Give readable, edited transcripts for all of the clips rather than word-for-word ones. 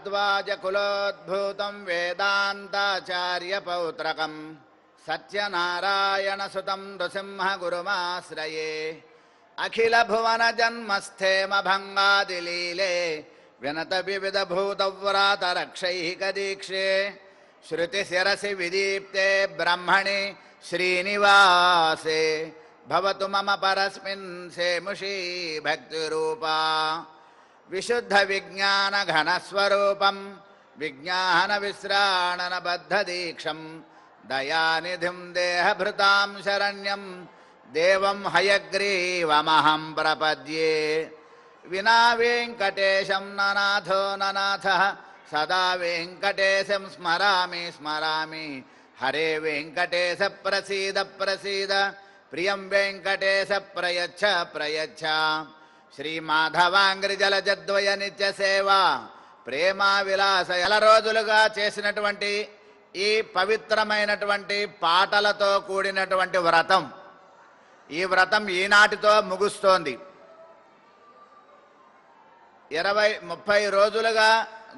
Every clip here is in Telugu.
భరద్వాజ కులోద్భూతం వేదాంతాచార్యపౌత్రకం సత్యనారాయణ సుతం నృసింహ గురుమాశ్రయే అఖిల భువన జన్మస్థేమ భంగాదిలీలే వినత వివిధ భూతవ్రాత రక్షైక దీక్షే శృతి శిరసి విదీప్తే బ్రహ్మణి శ్రీనివాసే భవతు మమ పరస్మిన్ సేముషీ భక్తిరూపా విశుద్ధ విజ్ఞాన ఘనస్వరూపం విజ్ఞాన విశ్రాణన బద్ధ దీక్షం దయానిధిం దేహభృతాం శరణ్యం దేవం హయగ్రీవమహం ప్రపద్యే వినా వెంకటేశం ననాథో ననాథః సదా వెంకటేశం స్మరామి స్మరామి హరే వెంకటేశ ప్రసీద ప్రసీద ప్రియం వెంకటేశ ప్రయచ్ఛ ప్రయచ్ఛ శ్రీమాధవాంగ్రిజలజద్వయ నిత్య సేవ ప్రేమా విలాస ఎల రోజులుగా చేసినటువంటి ఈ పవిత్రమైనటువంటి పాటలతో కూడినటువంటి వ్రతం, ఈ వ్రతం ఈనాటితో ముగుస్తోంది. 20-30 రోజులుగా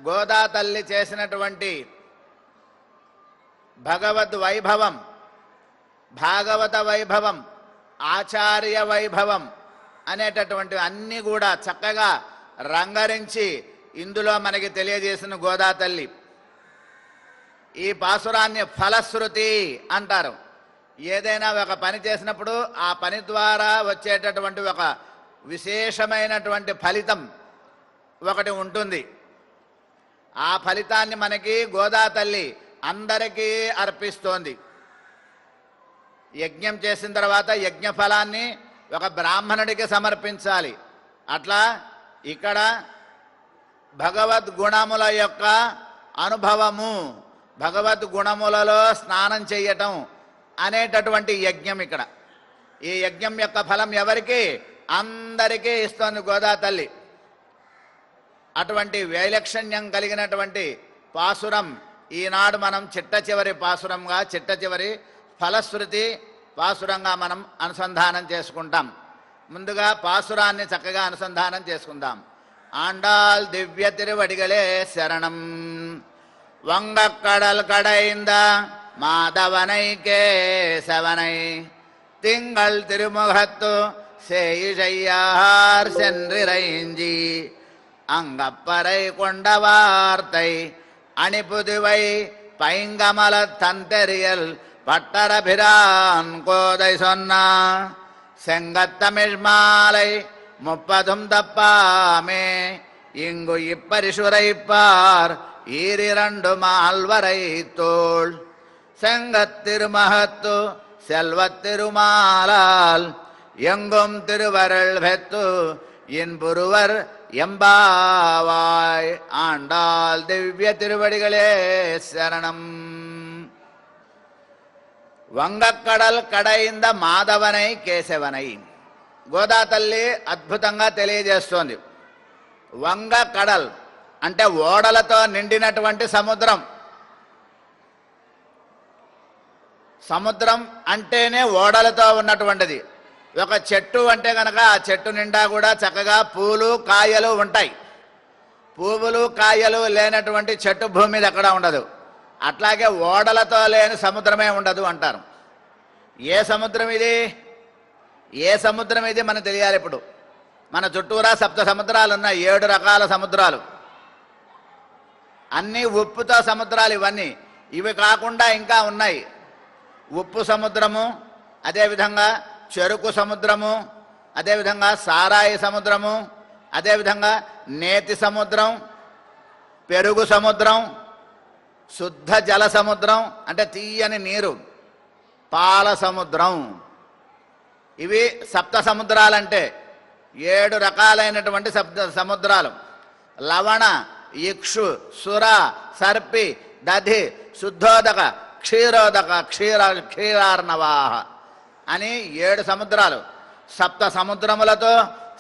గోదా తల్లి చేసినటువంటి భగవద్ వైభవం, భాగవత వైభవం, ఆచార్య వైభవం అనేటటువంటి అన్నీ కూడా చక్కగా రంగరించి ఇందులో మనకి తెలియజేసిన గోదా తల్లి. ఈ పాసురాన్ని ఫలశ్రుతి అంటారు. ఏదైనా ఒక పని చేసినప్పుడు ఆ పని ద్వారా వచ్చేటటువంటి ఒక విశేషమైనటువంటి ఫలితం ఒకటి ఉంటుంది. ఆ ఫలితాన్ని మనకి గోదా తల్లి అందరికీ అర్పిస్తోంది. యజ్ఞం చేసిన తర్వాత యజ్ఞ ఫలాన్ని ఒక బ్రాహ్మణుడికి సమర్పించాలి. అట్లా ఇక్కడ భగవద్గుణముల యొక్క అనుభవము, భగవద్గుణములలో స్నానం చేయటం అనేటటువంటి యజ్ఞం ఇక్కడ. ఈ యజ్ఞం యొక్క ఫలం ఎవరికి? అందరికీ ఇస్తోంది గోదా తల్లి. అటువంటి వైలక్షణ్యం కలిగినటువంటి పాసురం ఈనాడు మనం చిట్ట చివరి పాసురంగా, చిట్ట చివరి ఫలశ్రుతి పాసురంగా మనం అనుసంధానం చేసుకుంటాం. ముందుగా పాసురాన్ని చక్కగా అనుసంధానం చేసుకుందాం. ఆండాల్ దివ్య తిరువడిగలే శరణం. వంగక్కడల్ కడైంద మాధవనై కేశవనై திங்கள் திருமுகத்து சேயிழையார் சென்றிரைஞ்சி அங்கப்பறை கொண்ட வார்த்தை அணிபுதுவை பைங்கமல தந்தெறியல் பட்டரபிரான் கோதை சொன்னா செங்கத்தமிழ் மாலை 30 தப்பாமே இங்கு இப்பரிசுரைப்பார் ஈரிரண்டு மால்வரை தோள் செங்கத்திருமகத்து செல்வத்திருமாலால் எங்கும் திருவருள் பெத்து இன்புருவர் எம்பாவாய். ஆண்டாள் திவ்ய திருவடிகளே சரணம். వంగక్కడల్ కడైంద మాధవనై కేశవనై. గోదా తల్లి అద్భుతంగా తెలియజేస్తోంది. వంగ కడల్ అంటే ఓడలతో నిండినటువంటి సముద్రం. సముద్రం అంటేనే ఓడలతో ఉన్నటువంటిది. ఒక చెట్టు అంటే కనుక ఆ చెట్టు నిండా కూడా చక్కగా పూలు కాయలు ఉంటాయి. పువ్వులు కాయలు లేనటువంటి చెట్టు భూమి మీద ఎక్కడ ఉండదు. అట్లాగే ఓడలతో లేని సముద్రమే ఉండదు అంటారు. ఏ సముద్రం ఇది? ఏ సముద్రం ఇది మనకు తెలియాలి. ఇప్పుడు మన చుట్టూరా 7 సముద్రాలు ఉన్నాయి. 7 రకాల సముద్రాలు, అన్నీ ఉప్పుతో సముద్రాలు. ఇవన్నీ ఇవి కాకుండా ఇంకా ఉన్నాయి. ఉప్పు సముద్రము, అదేవిధంగా చెరుకు సముద్రము, అదేవిధంగా సారాయి సముద్రము, అదేవిధంగా నేతి సముద్రం, పెరుగు సముద్రం, శుద్ధ జల సముద్రం అంటే తీయని నీరు, పాల సముద్రం. ఇవి 7 సముద్రాలంటే 7 రకాలైనటువంటి సముద్రాలు. లవణ, ఇక్షు, సుర, సర్పి, దధి, శుద్ధోదక, క్షీరోదక, క్షీరార్ణవాహ అని 7 సముద్రాలు. 7 సముద్రములతో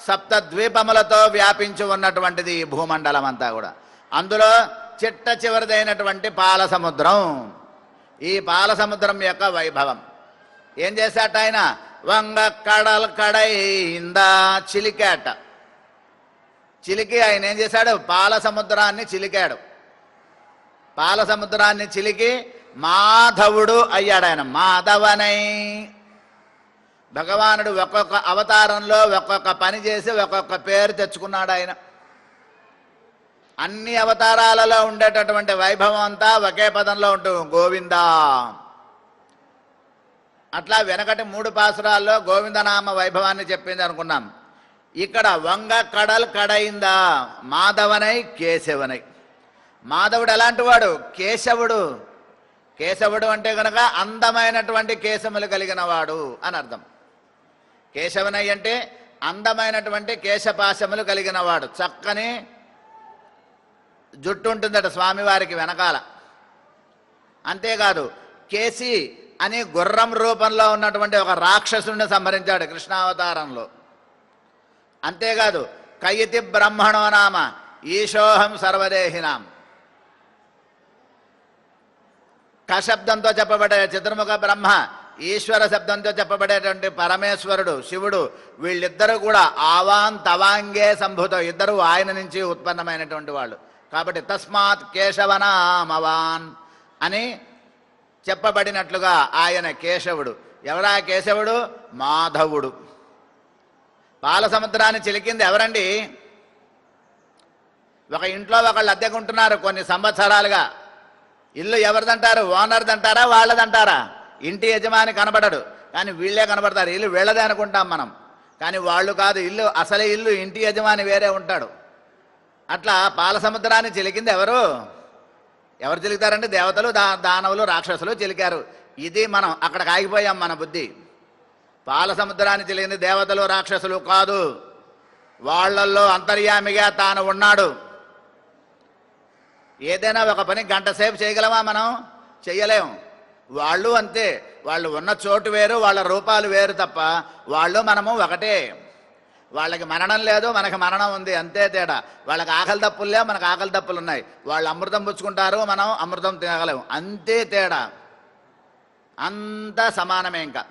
7 ద్వీపములతో వ్యాపించి ఉన్నటువంటిది ఈ భూమండలం అంతా కూడా. అందులో చిట్ట చివరిదైనటువంటి పాల సముద్రం. ఈ పాల సముద్రం యొక్క వైభవం ఏం చేశాట ఆయన? వంగ కడల్ కడైందా చిలికాట. చిలికి ఆయన ఏం చేశాడు? పాల సముద్రాన్ని చిలికాడు. పాల సముద్రాన్ని చిలికి మాధవుడు అయ్యాడు. ఆయన మాధవనై. భగవానుడు ఒక్కొక్క అవతారంలో ఒక్కొక్క పని చేసి ఒక్కొక్క పేరు తెచ్చుకున్నాడు. ఆయన అన్ని అవతారాలలో ఉండేటటువంటి వైభవం అంతా ఒకే పదంలో ఉంటుంది, గోవిందా. అట్లా వెనకటి 3 పాసురాల్లో గోవిందనామ వైభవాన్ని చెప్పింది అనుకున్నాం. ఇక్కడ వంగ కడల్ కడయిందా, మాధవనై కేశవనై. మాధవుడు ఎలాంటి వాడు? కేశవుడు. కేశవుడు అంటే కనుక అందమైనటువంటి కేశములు కలిగిన వాడు అని అర్థం. కేశవనై అంటే అందమైనటువంటి కేశపాశములు కలిగిన వాడు. చక్కని జుట్టు ఉంటుందట స్వామివారికి వెనకాల. అంతేకాదు కేసి అని గుర్రం రూపంలో ఉన్నటువంటి ఒక రాక్షసుని సంహరించాడు కృష్ణావతారంలో. అంతేకాదు కయితి బ్రహ్మణో నామ ఈశోహం సర్వదేహినాం. కశబ్దంతో చెప్పబడే చతుర్ముఖ బ్రహ్మ, ఈశ్వర శబ్దంతో చెప్పబడేటువంటి పరమేశ్వరుడు శివుడు, వీళ్ళిద్దరూ కూడా ఆవాన్ తవాంగే సంభూతం, ఇద్దరు ఆయన నుంచి ఉత్పన్నమైనటువంటి వాళ్ళు. కాబట్టి తస్మాత్ కేశవనామవాన్ అని చెప్పబడినట్లుగా ఆయన కేశవుడు. ఎవరా కేశవుడు? మాధవుడు. పాల సముద్రాన్ని చిలికింది ఎవరండి? ఒక ఇంట్లో ఒకళ్ళు అద్దెకుంటున్నారు కొన్ని సంవత్సరాలుగా. ఇల్లు ఎవరిదంటారు? ఓనర్దంటారా వాళ్ళదంటారా? ఇంటి యజమాని కనబడడు, కానీ వీళ్ళే కనబడతారు. ఇల్లు వీళ్ళదే అనుకుంటాం మనం, కానీ వాళ్ళు కాదు. ఇల్లు అసలే ఇల్లు, ఇంటి యజమాని వేరే ఉంటాడు. అట్లా పాల సముద్రాన్ని చిలికింది ఎవరు? ఎవరు చిలుకుతారంటే దేవతలు, దానవులు, రాక్షసులు చిలికారు. ఇది మనం అక్కడికి ఆగిపోయాం. మన బుద్ధి పాల సముద్రాన్ని చిలికింది దేవతలు, రాక్షసులు కాదు. వాళ్ళల్లో అంతర్యామిగా తాను ఉన్నాడు. ఏదైనా ఒక పని గంట సేపు చేయగలమా మనం? చెయ్యలేము. వాళ్ళు అంతే. వాళ్ళు ఉన్న చోటు వేరు, వాళ్ళ రూపాలు వేరు తప్ప వాళ్ళు మనము ఒకటే. వాళ్ళకి మరణం లేదు, మనకి మరణం ఉంది, అంతే తేడా. వాళ్ళకి ఆకలి దప్పులు లేవు, మనకు ఆకలి దప్పులు ఉన్నాయి. వాళ్ళు అమృతం పుచ్చుకుంటారు, మనం అమృతం తినగలేము, అంతే తేడా. అంతా సమానమే. ఇంకా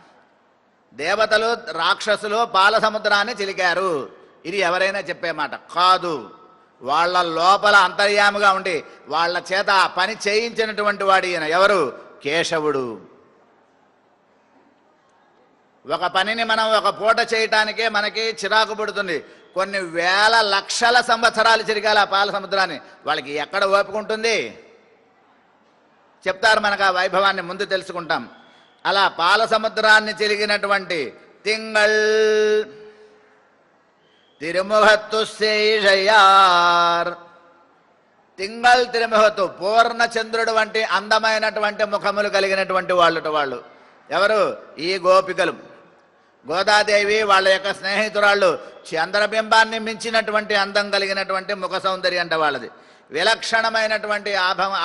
దేవతలు, రాక్షసులు పాల సముద్రాన్ని చిలికారు. ఇది ఎవరైనా చెప్పే మాట కాదు. వాళ్ళ లోపల అంతర్యాముగా ఉండి వాళ్ళ చేత పని చేయించినటువంటి వాడు ఈయన. ఎవరు? కేశవుడు. ఒక పనిని మనం ఒక పూట చేయటానికే మనకి చిరాకు పడుతుంది. కొన్ని వేల లక్షల సంవత్సరాలు చిరిగాలి ఆ పాల సముద్రాన్ని. వాళ్ళకి ఎక్కడ ఓపుకుంటుంది? చెప్తారు మనకు ఆ వైభవాన్ని, ముందు తెలుసుకుంటాం. అలా పాల సముద్రాన్ని చిరిగినటువంటి తింగళ్ తిరుముఖత్తు శేషయ్యార్. తింగళ్ తిరుముఖత్తు, పూర్ణచంద్రుడు వంటి అందమైనటువంటి ముఖములు కలిగినటువంటి వాళ్ళు. ఎవరు? ఈ గోపికలు. గోదాదేవి వాళ్ళ యొక్క స్నేహితురాళ్ళు. చంద్రబింబాన్ని మించినటువంటి అందం కలిగినటువంటి ముఖ సౌందర్యం అంటే వాళ్ళది. విలక్షణమైనటువంటి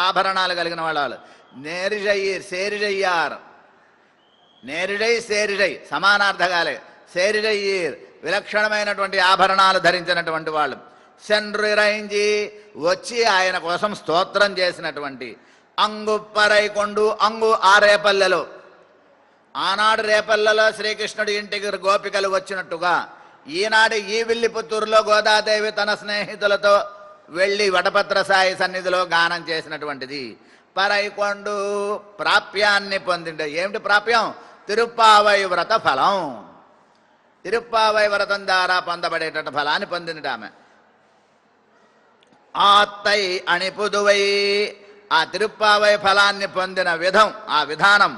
ఆభరణాలు కలిగిన వాళ్ళు. నేరిజయ్యర్, సేరిజయ్యార్. నేరిజై సేరిజై సమానార్థకాలే. సేరిజయ్యర్ విలక్షణమైనటువంటి ఆభరణాలు ధరించినటువంటి వాళ్ళు. సెన్రురైంజి వచ్చి ఆయన కోసం స్తోత్రం చేసినటువంటి అంగుప్పరై కొండు. అంగు ఆ రేపల్లెలో, ఆనాడు రేపల్లలో శ్రీకృష్ణుడి ఇంటికి గోపికలు వచ్చినట్టుగా ఈనాడు ఈ విల్లిపుత్తూరులో గోదాదేవి తన స్నేహితులతో వెళ్ళి వటపత్ర సాయి సన్నిధిలో గానం చేసినటువంటిది. పరైకొండు ప్రాప్యాన్ని పొందిండే. ఏమిటి ప్రాప్యం? తిరుప్పావై వ్రత ఫలం. తిరుప్పావై వ్రతం ద్వారా పొందబడేట ఫలాన్ని పొందింది ఆమె. ఆత్తై అణిపుదువై, ఆ తిరుప్పావై ఫలాన్ని పొందిన విధం, ఆ విధానం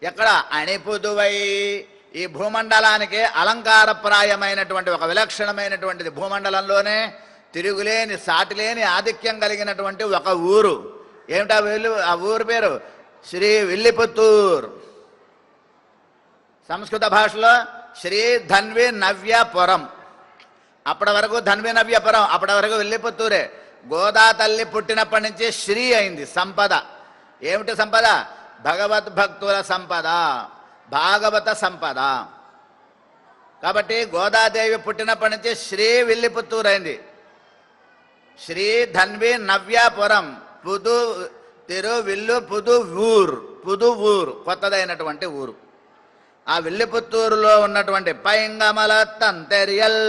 ఎక్కడ? అణిపుదువై. ఈ భూమండలానికి అలంకారప్రాయమైనటువంటి ఒక విలక్షణమైనటువంటిది. భూమండలంలోనే తిరుగులేని, సాటిలేని ఆధిక్యం కలిగినటువంటి ఒక ఊరు. ఏమిటా ఆ ఊరు పేరు? శ్రీ విల్లిపుత్తూర్. సంస్కృత భాషలో శ్రీ ధన్వి నవ్యపురం. అప్పటి వరకు ధన్వి నవ్యపురం, అప్పటి వరకు విల్లిపుత్తూరే. గోదా తల్లి పుట్టినప్పటి నుంచి శ్రీ అయింది సంపద. ఏమిటి సంపద? భగవద్భక్తుల సంపద, భాగవత సంపద. కాబట్టి గోదాదేవి పుట్టినప్పటి నుంచి శ్రీ విల్లిపుత్తూరు అయింది. శ్రీ ధన్వి నవ్యాపురం, పుదు తిరు విల్లు పుదు ఊర్. పుదు ఊరు కొత్తదైనటువంటి ఊరు. ఆ విల్లిపుత్తూరులో ఉన్నటువంటి పైంగమల తంతెరియల్,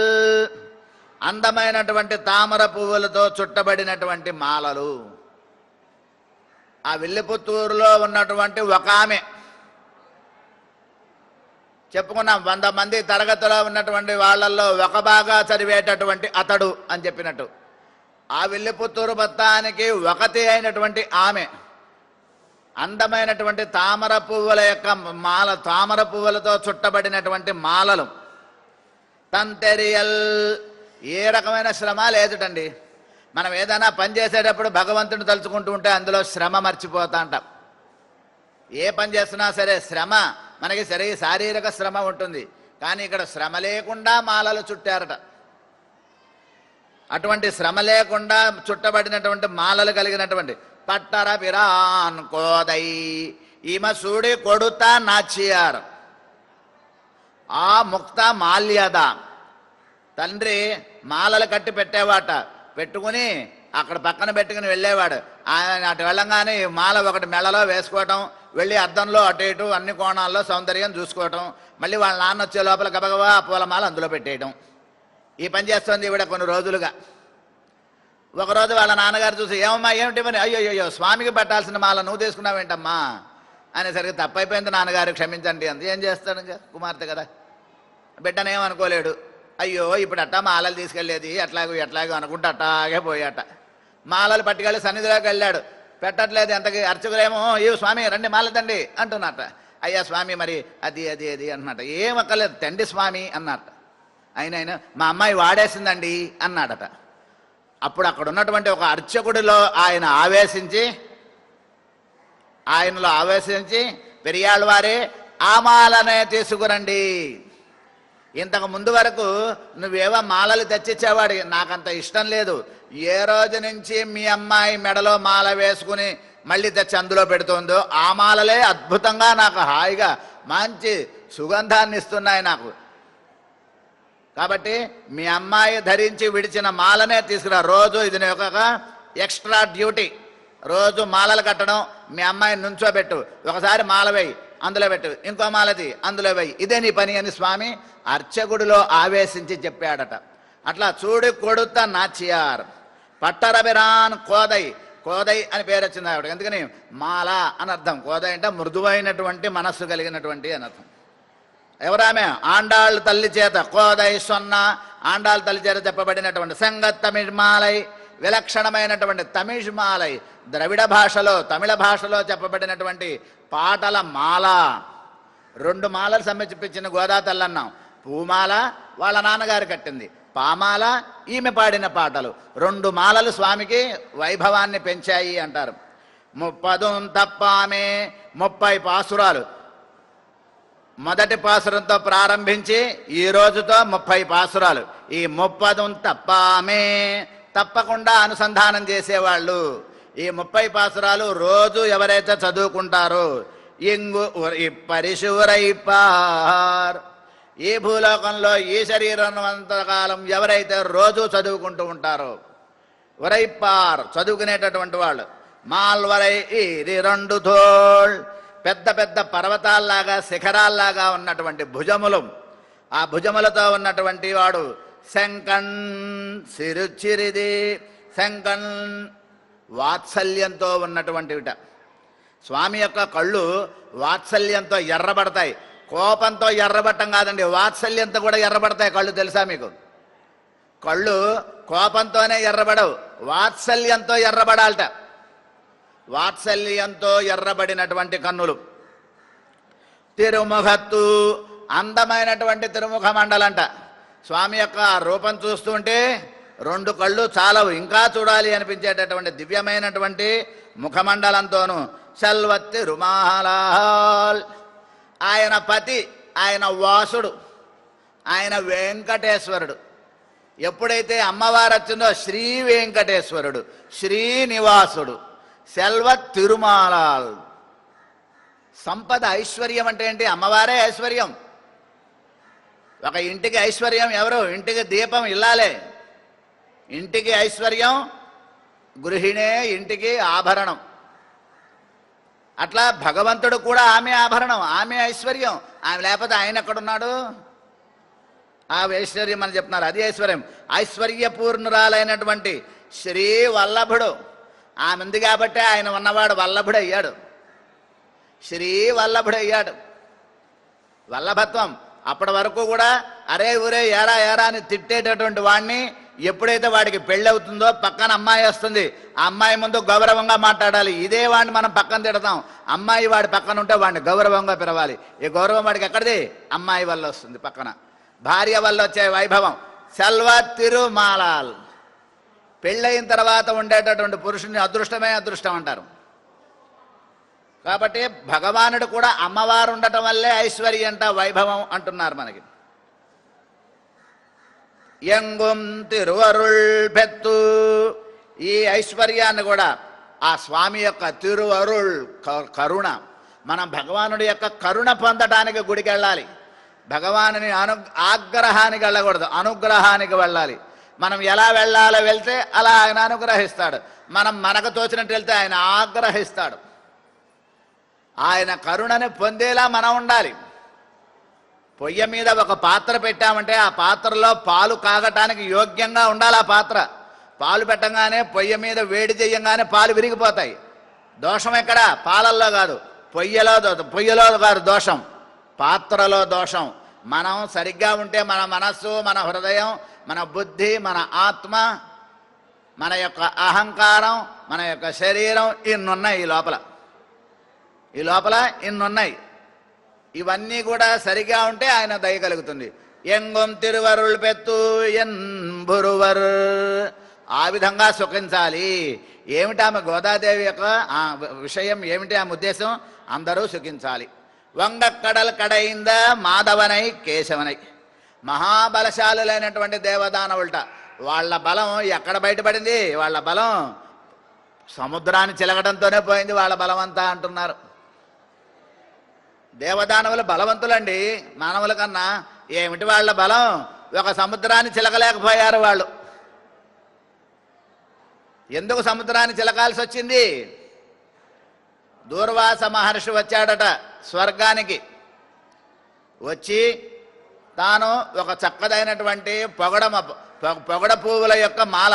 అందమైనటువంటి తామర పువ్వులతో చుట్టబడినటువంటి మాలలు. ఆ విల్లిపుత్తూరులో ఉన్నటువంటి ఒక ఆమె చెప్పుకున్నాం, 100 మంది తరగతిలో ఉన్నటువంటి వాళ్ళల్లో ఒక బాగా చదివేటటువంటి అతడు అని చెప్పినట్టు, ఆ విల్లిపుత్తూరు మొత్తానికి ఒకటి అయినటువంటి ఆమె అందమైనటువంటి తామర పువ్వుల యొక్క మాల, తామర పువ్వులతో చుట్టబడినటువంటి మాలలు, తంతెరియల్. ఏ రకమైన శ్రమ లేదుటండి. మనం ఏదైనా పని చేసేటప్పుడు భగవంతుని తలుచుకుంటూ ఉంటే అందులో శ్రమ మర్చిపోతా అంటాం. ఏ పని చేస్తున్నా సరే శ్రమ, మనకి శారీరక శ్రమ ఉంటుంది, కానీ ఇక్కడ శ్రమ లేకుండా మాలలు చుట్టారట. అటువంటి శ్రమ లేకుండా చుట్టబడినటువంటి మాలలు కలిగినటువంటి పట్టర పిరాన్ కోదై ఈమె సూడి కొడుతా నాచియారు ఆ ముక్త మాల్యద. తండ్రి మాలలు కట్టి పెట్టేవాట, పెట్టుకుని అక్కడ పక్కన పెట్టుకుని వెళ్ళేవాడు. ఆయన అటు వెళ్ళంగానే మాల ఒకటి మెడలో వేసుకోవటం, వెళ్ళి అద్దంలో అటు ఇటు అన్ని కోణాల్లో సౌందర్యం చూసుకోవటం, మళ్ళీ వాళ్ళ నాన్న వచ్చే లోపల గబగబా పూలమాల అందులో పెట్టేయటం. ఈ పని చేస్తుంది ఈవిడ కొన్ని రోజులుగా. ఒకరోజు వాళ్ళ నాన్నగారు చూసి, ఏమమ్మా ఏమిటి పని? అయ్యో స్వామికి పెట్టాల్సిన మాల నువ్వు తీసుకున్నావేంటమ్మా అనేసరికి, తప్పైపోయింది నాన్నగారు క్షమించండి అంది. ఏం చేస్తాడు, ఇంకా కుమార్తె కదా, బిడ్డనేమనుకోలేడు. అయ్యో ఇప్పుడు అట్టా మాలలు తీసుకెళ్ళేది, ఎట్లాగో అనుకుంటా అట్టాగే పోయాట. మాలలు పట్టుకెళ్ళి సన్నిధిలోకి వెళ్ళాడు, పెట్టట్లేదు. ఎంతకి అర్చకులేమో, ఏ స్వామి రండి మాలదండి అంటున్నట్ట. అయ్యా స్వామి మరి అది అన్నమాట. ఏమక్కర్లేదు తండ్రి స్వామి అన్నట్ట. ఆయన మా అమ్మాయి వాడేసిందండి అన్నాడట. అప్పుడు అక్కడ ఉన్నటువంటి ఒక అర్చకుడిలో ఆయనలో ఆవేశించి పెరియాళ్ళవారే ఆ మాలనే తీసుకురండి. ఇంతకు ముందు వరకు నువ్వేవో మాలలు తెచ్చిచ్చేవాడు, నాకంత ఇష్టం లేదు. ఏ రోజు నుంచి మీ అమ్మాయి మెడలో మాల వేసుకుని మళ్ళీ తెచ్చి అందులో పెడుతుందో ఆ మాలలే అద్భుతంగా నాకు హాయిగా మంచి సుగంధాన్ని ఇస్తున్నాయి నాకు. కాబట్టి మీ అమ్మాయి ధరించి విడిచిన మాలనే తీసుకురా. రోజు ఇది ఒక ఎక్స్ట్రా డ్యూటీ. రోజు మాలలు కట్టడం, మీ అమ్మాయిని నుంచోబెట్టు, ఒకసారి మాల వేయి అందులో పెట్టు, ఇంకో మాలది అందులో వేయి, ఇదే నీ పని అని స్వామి అర్చకుడిలో ఆవేశించి చెప్పాడట. అట్లా చూడు కొడుత నాచియార్ పట్టరబిరాన్ కోదై. కోదై అని పేరు వచ్చింది ఆవిడ. ఎందుకని మాల అని అర్థం. కోదై అంటే మృదువైనటువంటి మనస్సు కలిగినటువంటి అని అర్థం. ఎవరామె? ఆండాళ్ళ తల్లి చేత కోదై సొన్న ఆండాళ్ళ తల్లి చేత చెప్పబడినటువంటి సంగత్ తమిళ్ మాలై, విలక్షణమైనటువంటి తమిళ్ మాలై, ద్రవిడ భాషలో తమిళ భాషలో చెప్పబడినటువంటి పాటల మాల. 2 మాలలు సమర్పించిన గోదా తల్లన్నాం. పూమాల వాళ్ళ నాన్నగారు కట్టింది, పామాల ఈమె పాడిన పాటలు. 2 మాలలు స్వామికి వైభవాన్ని పెంచాయి అంటారు. 30 తప్పామే 30 పాసురాలు. మొదటి పాసురంతో ప్రారంభించి ఈ రోజుతో 30 పాసురాలు. ఈ 30 తప్పామే తప్పకుండా అనుసంధానం చేసేవాళ్ళు. ఈ 30 పాసురాలు రోజు ఎవరైతే చదువుకుంటారో ఇంగు పరిశురైపార్, ఈ భూలోకంలో ఈ శరీరం అంతకాలం ఎవరైతే రోజు చదువుకుంటూ ఉంటారో ఉరైపార్ చదువుకునేటటువంటి వాళ్ళు. మాల్వరై ఇది 2 ధోళ్, పెద్ద పెద్ద పర్వతాల్లాగా శిఖరాల్లాగా ఉన్నటువంటి భుజములు. ఆ భుజములతో ఉన్నటువంటి వాడు శంకన్ సిరుచిరిది. శంకన్ వాత్సల్యంతో ఉన్నటువంటివిట. స్వామి యొక్క కళ్ళు వాత్సల్యంతో ఎర్రబడతాయి. కోపంతో ఎర్రబట్టం కాదండి, వాత్సల్యంతో కూడా ఎర్రబడతాయి కళ్ళు. తెలుసా మీకు? కళ్ళు కోపంతోనే ఎర్రబడవు, వాత్సల్యంతో ఎర్రబడాలట. వాత్సల్యంతో ఎర్రబడినటువంటి కన్నులు. తిరుముఖత్తు, అందమైనటువంటి తిరుముఖ మండలంట. స్వామి యొక్క రూపం చూస్తుంటే 2 కళ్ళు చాలవు, ఇంకా చూడాలి అనిపించేటటువంటి దివ్యమైనటువంటి ముఖమండలంతోనూ. చల్వత్తి రుమాలాల్, ఆయన పతి, ఆయన వాసుడు, ఆయన వెంకటేశ్వరుడు. ఎప్పుడైతే అమ్మవారు వచ్చిందో శ్రీ వెంకటేశ్వరుడు, శ్రీనివాసుడు, సెల్వ తిరుమాలాల్. సంపద ఐశ్వర్యం అంటే ఏంటి? అమ్మవారే ఐశ్వర్యం. ఒక ఇంటికి ఐశ్వర్యం ఎవరు? ఇంటికి దీపం ఇల్లాలే. ఇంటికి ఐశ్వర్యం గృహిణే, ఇంటికి ఆభరణం. అట్లా భగవంతుడు కూడా ఆమె ఆభరణం, ఆమె ఐశ్వర్యం. ఆమె లేకపోతే ఆయన ఎక్కడున్నాడు? ఆ ఐశ్వర్యం అని చెప్తున్నారు, అది ఐశ్వర్యం. ఐశ్వర్యపూర్ణురాలైనటువంటి శ్రీ వల్లభుడు, ఆమె ఉంది కాబట్టి ఆయన ఉన్నవాడు వల్లభుడయ్యాడు, శ్రీ వల్లభుడయ్యాడు. వల్లభత్వం. అప్పటి వరకు కూడా అరే ఊరే ఏరా ఏరా అని తిట్టేటటువంటి వాడిని ఎప్పుడైతే వాడికి పెళ్ళి అవుతుందో పక్కన అమ్మాయి వస్తుంది, ఆ అమ్మాయి ముందు గౌరవంగా మాట్లాడాలి. ఇదే వాడిని మనం పక్కన తిడతాం. అమ్మాయి వాడి పక్కన ఉంటే వాడిని గౌరవంగా పిలవాలి. ఈ గౌరవం వాడికి ఎక్కడిది? అమ్మాయి వల్ల వస్తుంది. పక్కన భార్య వల్ల వచ్చే వైభవం. సెల్వ తిరుమాలాల్. పెళ్ళయిన తర్వాత ఉండేటటువంటి పురుషుని అదృష్టమే అదృష్టం అంటారు. కాబట్టి భగవానుడు కూడా అమ్మవారు ఉండటం వల్లే ఐశ్వర్యంట, వైభవం అంటున్నారు మనకి. ఎంగుం తిరువరుళ్ పెత్తు. ఈ ఐశ్వర్యాన్ని కూడా ఆ స్వామి యొక్క తిరువరుళ్ కరుణ, మనం భగవానుడి యొక్క కరుణ పొందటానికి గుడికి వెళ్ళాలి. భగవానుని ఆగ్రహానికి వెళ్ళకూడదు, అనుగ్రహానికి వెళ్ళాలి. మనం ఎలా వెళ్ళాలో వెళ్తే అలా ఆయన అనుగ్రహిస్తాడు. మనం మనకు తోచినట్టు వెళ్తే ఆయన ఆగ్రహిస్తాడు. ఆయన కరుణని పొందేలా మనం ఉండాలి. పొయ్యి మీద ఒక పాత్ర పెట్టామంటే ఆ పాత్రలో పాలు కాగటానికి యోగ్యంగా ఉండాలి. ఆ పాత్ర పాలు పెట్టంగానే పొయ్యి మీద వేడి చేయంగానే పాలు విరిగిపోతాయి. దోషం ఎక్కడ? పాలల్లో కాదు, పొయ్యిలో కాదు దోషం, పాత్రలో దోషం. మనం సరిగ్గా ఉంటే మన మనస్సు, మన హృదయం, మన బుద్ధి, మన ఆత్మ, మన యొక్క అహంకారం, మన యొక్క శరీరం ఇన్నున్నాయి ఈ లోపల ఇన్నున్నాయి. ఇవన్నీ కూడా సరిగా ఉంటే ఆయన దయ కలుగుతుంది. ఎంగొం తిరువరుళ్ పెత్తు ఎన్బురువర్. ఆ విధంగా సుఖించాలి. ఏమిటి ఆమె గోదాదేవి యొక్క విషయం ఏమిటి? ఆమె ఉద్దేశం అందరూ సుఖించాలి. వంగక్కడల్ కడైంద మాధవనై కేశవనై. మహాబలశాలులైనటువంటి దేవదానవుల్ట. వాళ్ళ బలం ఎక్కడ బయటపడింది? వాళ్ళ బలం సముద్రాన్ని చిలకడంతోనే పోయింది వాళ్ళ బలం అంతా అంటున్నారు. దేవదానవులు బలవంతులండి మానవుల కన్నా. ఏమిటి వాళ్ళ బలం? ఒక సముద్రాన్ని చిలకలేకపోయారు వాళ్ళు. ఎందుకు సముద్రాన్ని చిలకాల్సి వచ్చింది? దూర్వాస మహర్షి వచ్చాడట స్వర్గానికి. వచ్చి తాను ఒక చక్కదైనటువంటి పొగడ పువ్వుల యొక్క మాల,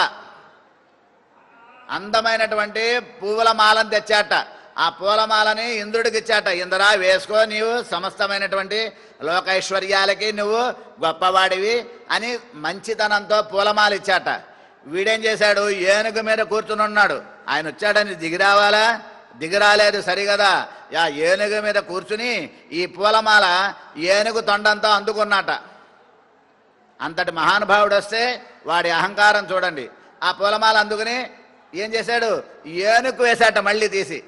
అందమైనటువంటి పువ్వుల మాలను తెచ్చాట. ఆ పూలమాలని ఇంద్రుడికి ఇచ్చాట. ఇంద్రా వేసుకో, నీవు సమస్తమైనటువంటి లోకైశ్వర్యాలకి నువ్వు గొప్పవాడివి అని మంచితనంతో పూలమాల ఇచ్చాట. వీడేం చేశాడు? ఏనుగు మీద కూర్చుని ఉన్నాడు. ఆయన వచ్చాడని దిగిరావాలా? దిగిరాలేదు సరిగదా. ఆ ఏనుగు మీద కూర్చుని ఈ పూలమాల ఏనుగు తొండంతో అందుకున్నట. అంతటి మహానుభావుడు వస్తే వాడి అహంకారం చూడండి. ఆ పూలమాల అందుకుని ఏం చేశాడు? ఏనుగు వేశాట. మళ్ళీ తీసి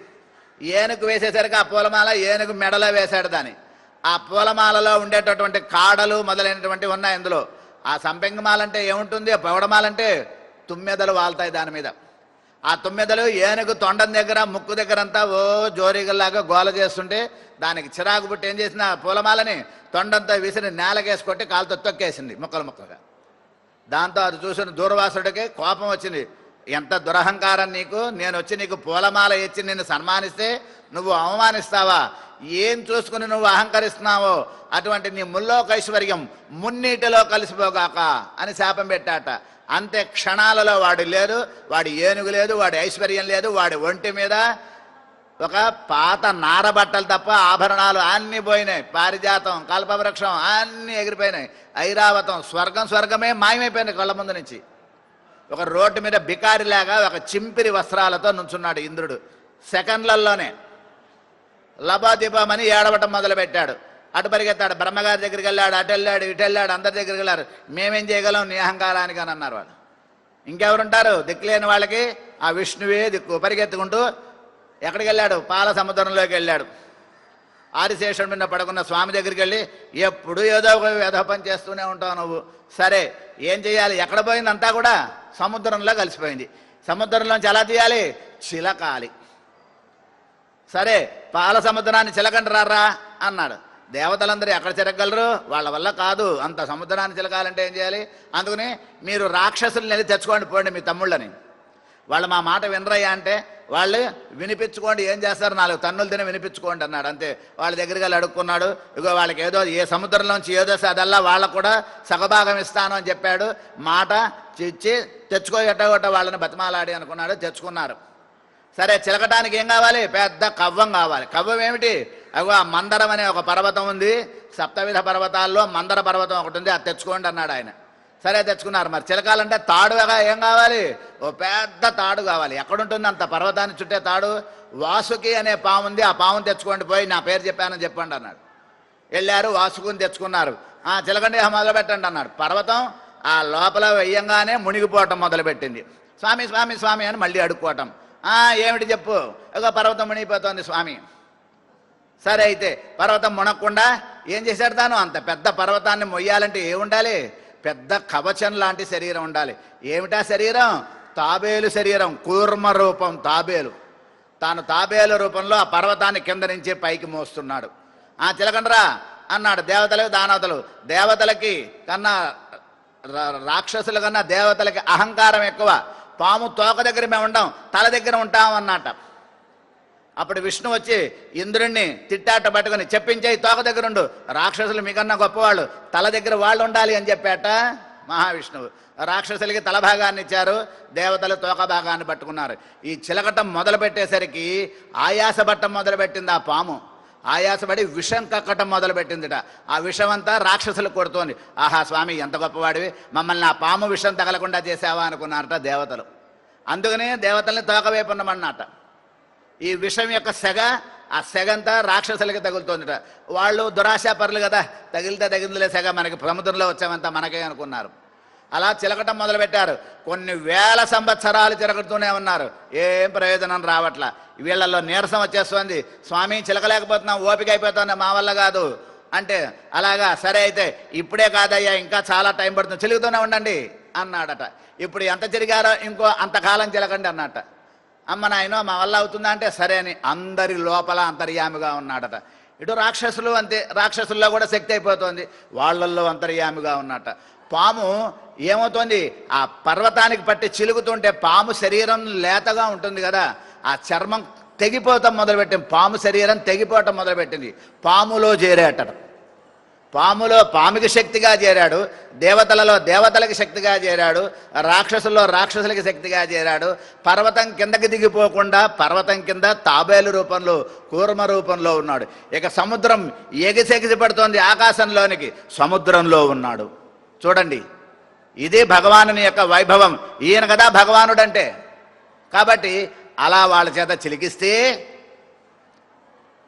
ఏనుగు వేసేసరికి ఆ పూలమాల ఏనుగు మెడలో వేశాడు దాన్ని. ఆ పూలమాలలో ఉండేటటువంటి కాడలు మొదలైనటువంటివి ఉన్నాయి ఇందులో. ఆ సంపెంగమాల అంటే ఏముంటుంది? పౌడమాలంటే తుమ్మెదలు వాళ్తాయి దాని మీద. ఆ తుమ్మెదలు ఏనుగు తొండం దగ్గర, ముక్కు దగ్గర అంతా ఓ జోరిగల్లాగా గోల చేస్తుంటే దానికి చిరాకు పుట్టి ఏం చేసిన? పూలమాలని తొండంతో విసిరి నేలకేసి కొట్టి కాలుతో తొక్కేసింది ముక్కలుగా. దాంతో అది చూసిన దూర్వాసుడికి కోపం వచ్చింది. ఎంత దురహంకారం నీకు! నేను వచ్చి నీకు పూలమాల ఇచ్చి నిన్ను సన్మానిస్తే నువ్వు అవమానిస్తావా? ఏం చూసుకుని నువ్వు అహంకరిస్తున్నావో అటువంటి నీ ముల్లోకైశ్వర్యం మున్నీటిలో కలిసిపోగాక అని శాపం పెట్టాట. అంతే క్షణాలలో వాడు లేదు, వాడి ఏనుగు లేదు, వాడి ఐశ్వర్యం లేదు. వాడి ఒంటి మీద ఒక పాత నారబట్టలు తప్ప ఆభరణాలు అన్నీ పోయినాయి. పారిజాతం, కల్పవృక్షం అన్నీ ఎగిరిపోయినాయి. ఐరావతం, స్వర్గమే మాయమైపోయినాయి కళ్ళ ముందు నుంచి. ఒక రోడ్డు మీద బికారిలాగా ఒక చింపిరి వస్త్రాలతో నుంచున్నాడు ఇంద్రుడు. సెకండ్లలోనే లబాదిబమని ఏడవటం మొదలుపెట్టాడు. అటు పరిగెత్తాడు. బ్రహ్మగారి దగ్గరికి వెళ్ళాడు, అటు వెళ్ళాడు, ఇటు వెళ్ళాడు, అందరి దగ్గరికి వెళ్ళారు. మేమేం చేయగలం నీ అహంకారానికి అని అన్నారు వాళ్ళు. ఇంకెవరుంటారు? దిక్కులేని వాళ్ళకి ఆ విష్ణువే దిక్కు. పరిగెత్తుకుంటూ ఎక్కడికి వెళ్ళాడు? పాల సముద్రంలోకి వెళ్ళాడు. ఆదిశేషుడి మీద పడుకున్న స్వామి దగ్గరికి వెళ్ళి, ఎప్పుడు ఏదో ఒక ఏదో పని చేస్తూనే ఉంటావు నువ్వు. సరే ఏం చేయాలి? ఎక్కడ పోయింది? అంతా కూడా సముద్రంలో కలిసిపోయింది. సముద్రంలోంచి ఎలా తీయాలి? చిలకాలి. సరే పాల సముద్రాన్ని చిలకండి రారా అన్నాడు. దేవతలందరూ ఎక్కడ చిలకగలరు? వాళ్ళ వల్ల కాదు. అంత సముద్రాన్ని చిలకాలంటే ఏం చేయాలి? అందుకని మీరు రాక్షసులు వెళ్ళి తెచ్చుకోండి పోండి మీ తమ్ముళ్ళని. వాళ్ళు మా మాట వినరయ్యా అంటే వాళ్ళు వినిపించుకోండి. ఏం చేస్తారు? 4 తన్నులు తిని వినిపించుకోండి అన్నాడు. అంతే. వాళ్ళ దగ్గరికి వెళ్ళి అడుక్కున్నాడు. ఇగో వాళ్ళకి ఏదో ఏ సముద్రంలోంచి ఏదో అదల్లా వాళ్ళకు కూడా సగభాగం ఇస్తాను అని చెప్పాడు. మాట ఇచ్చి తెచ్చుకో ఎట్టగొట్ట వాళ్ళని బతిమాలాడి అనుకున్నాడు. తెచ్చుకున్నారు. సరే చిలకటానికి ఏం కావాలి? పెద్ద కవ్వం కావాలి. కవ్వం ఏమిటి? అగో ఆ మందరం అనే ఒక పర్వతం ఉంది, సప్తవిధ పర్వతాల్లో మందర పర్వతం ఒకటి ఉంది, అది తెచ్చుకోండి అన్నాడు ఆయన. సరే తెచ్చుకున్నారు. మరి చిలకాలంటే తాడుగా ఏం కావాలి? ఓ పెద్ద తాడు కావాలి. ఎక్కడుంటుంది అంత పర్వతాన్ని చుట్టే తాడు? వాసుకి అనే పాము ఉంది, ఆ పాముని తెచ్చుకోండి, పోయి నా పేరు చెప్పానని చెప్పండి అన్నాడు. వెళ్ళారు, వాసుకుని తెచ్చుకున్నారు. చిలకండి మొదలు పెట్టండి అన్నాడు. పర్వతం ఆ లోపల వెయ్యంగానే మునిగిపోవటం మొదలుపెట్టింది. స్వామి స్వామి స్వామి అని మళ్ళీ అడుక్కోవటం. ఏమిటి చెప్పు? ఇక పర్వతం మునిగిపోతుంది స్వామి. సరే అయితే పర్వతం మునగకుండా ఏం చేశాడు తాను? అంత పెద్ద పర్వతాన్ని మొయ్యాలంటే ఏముండాలి? పెద్ద కవచం లాంటి శరీరం ఉండాలి. ఏమిటా శరీరం? తాబేలు శరీరం, కూర్మ రూపం తాబేలు. తాను తాబేలు రూపంలో ఆ పర్వతాన్ని కింద నుంచి పైకి మోస్తున్నాడు. చిలకండ్రా అన్నాడు. దేవతలకు దానవతలు, దేవతలకి కన్నా రాక్షసుల కన్నా దేవతలకి అహంకారం ఎక్కువ. పాము తోక దగ్గర మేము ఉండం, తల దగ్గర ఉంటాం అన్నట. అప్పుడు విష్ణు వచ్చి ఇంద్రుణ్ణి తిట్టాట పట్టుకుని, చెప్పించే తోక దగ్గర ఉండు, రాక్షసులు మీకన్నా గొప్పవాళ్ళు, తల దగ్గర వాళ్ళు ఉండాలి అని చెప్పాట మహావిష్ణువు. రాక్షసులకి తల భాగాన్ని ఇచ్చారు, దేవతలు తోక భాగాన్ని పట్టుకున్నారు. ఈ చిలకటం మొదలు పెట్టేసరికి ఆయాసపట్టం మొదలుపెట్టింది ఆ పాము. ఆయాసపడి విషం కక్కటం మొదలుపెట్టిందిట. ఆ విషం అంతా రాక్షసులు కొడుతోంది. ఆహా స్వామి ఎంత గొప్పవాడివి, మమ్మల్ని ఆ పాము విషం తగలకుండా చేసావా అనుకున్నారట దేవతలు. అందుకనే దేవతల్ని తోకవేపన్నమన్నమాట. ఈ విషం యొక్క సెగ, ఆ సెగంతా రాక్షసులకి తగులుతోందిట. వాళ్ళు దురాశాపరులు కదా, తగిలితే తగిలిలే సెగ, మనకి సముద్రంలో వచ్చామంతా మనకే అనుకున్నారు. అలా చిలకటం మొదలుపెట్టారు. కొన్ని వేల సంవత్సరాలు చిలకడుతూనే ఉన్నారు. ఏం ప్రయోజనం రావట్లా. వీళ్ళల్లో నీరసం వచ్చేస్తుంది. స్వామి చిలకలేకపోతున్నాం, ఓపిక అయిపోతున్నా, మా వల్ల కాదు అంటే, అలాగా సరే అయితే ఇప్పుడే కాదయ్యా, ఇంకా చాలా టైం పడుతుంది, చిలుగుతూనే ఉండండి అన్నాడట. ఇప్పుడు ఎంత చిరిగారో ఇంకో అంతకాలం చిలకండి అన్నట. అమ్మ నాయనో మా వల్ల అవుతుందా అంటే సరే అని అందరి లోపల అంతర్యామిగా ఉన్నాడట. ఇటు రాక్షసులు అంతే, రాక్షసుల్లో కూడా శక్తి అయిపోతుంది, వాళ్ళల్లో అంతర్యామిగా ఉన్నట. పాము ఏమవుతోంది? ఆ పర్వతానికి పట్టి చిలుగుతుంటే పాము శరీరం లేతగా ఉంటుంది కదా, ఆ చర్మం తెగిపోవటం మొదలుపెట్టింది. పాము శరీరం తెగిపోవటం మొదలుపెట్టింది. పాములో చేరేట. పాములో పాముకి శక్తిగా చేరాడు, దేవతలలో దేవతలకి శక్తిగా చేరాడు, రాక్షసుల్లో రాక్షసులకి శక్తిగా చేరాడు. పర్వతం కిందకి దిగిపోకుండా పర్వతం కింద తాబేలు రూపంలో, కూర్మ రూపంలో ఉన్నాడు. ఇక సముద్రం ఎగిసెగిసి పడుతోంది ఆకాశంలోనికి, సముద్రంలో ఉన్నాడు. చూడండి, ఇది భగవానుని యొక్క వైభవం. ఈయన కదా భగవానుడు అంటే. కాబట్టి అలా వాళ్ళ చేత చిలికిస్తే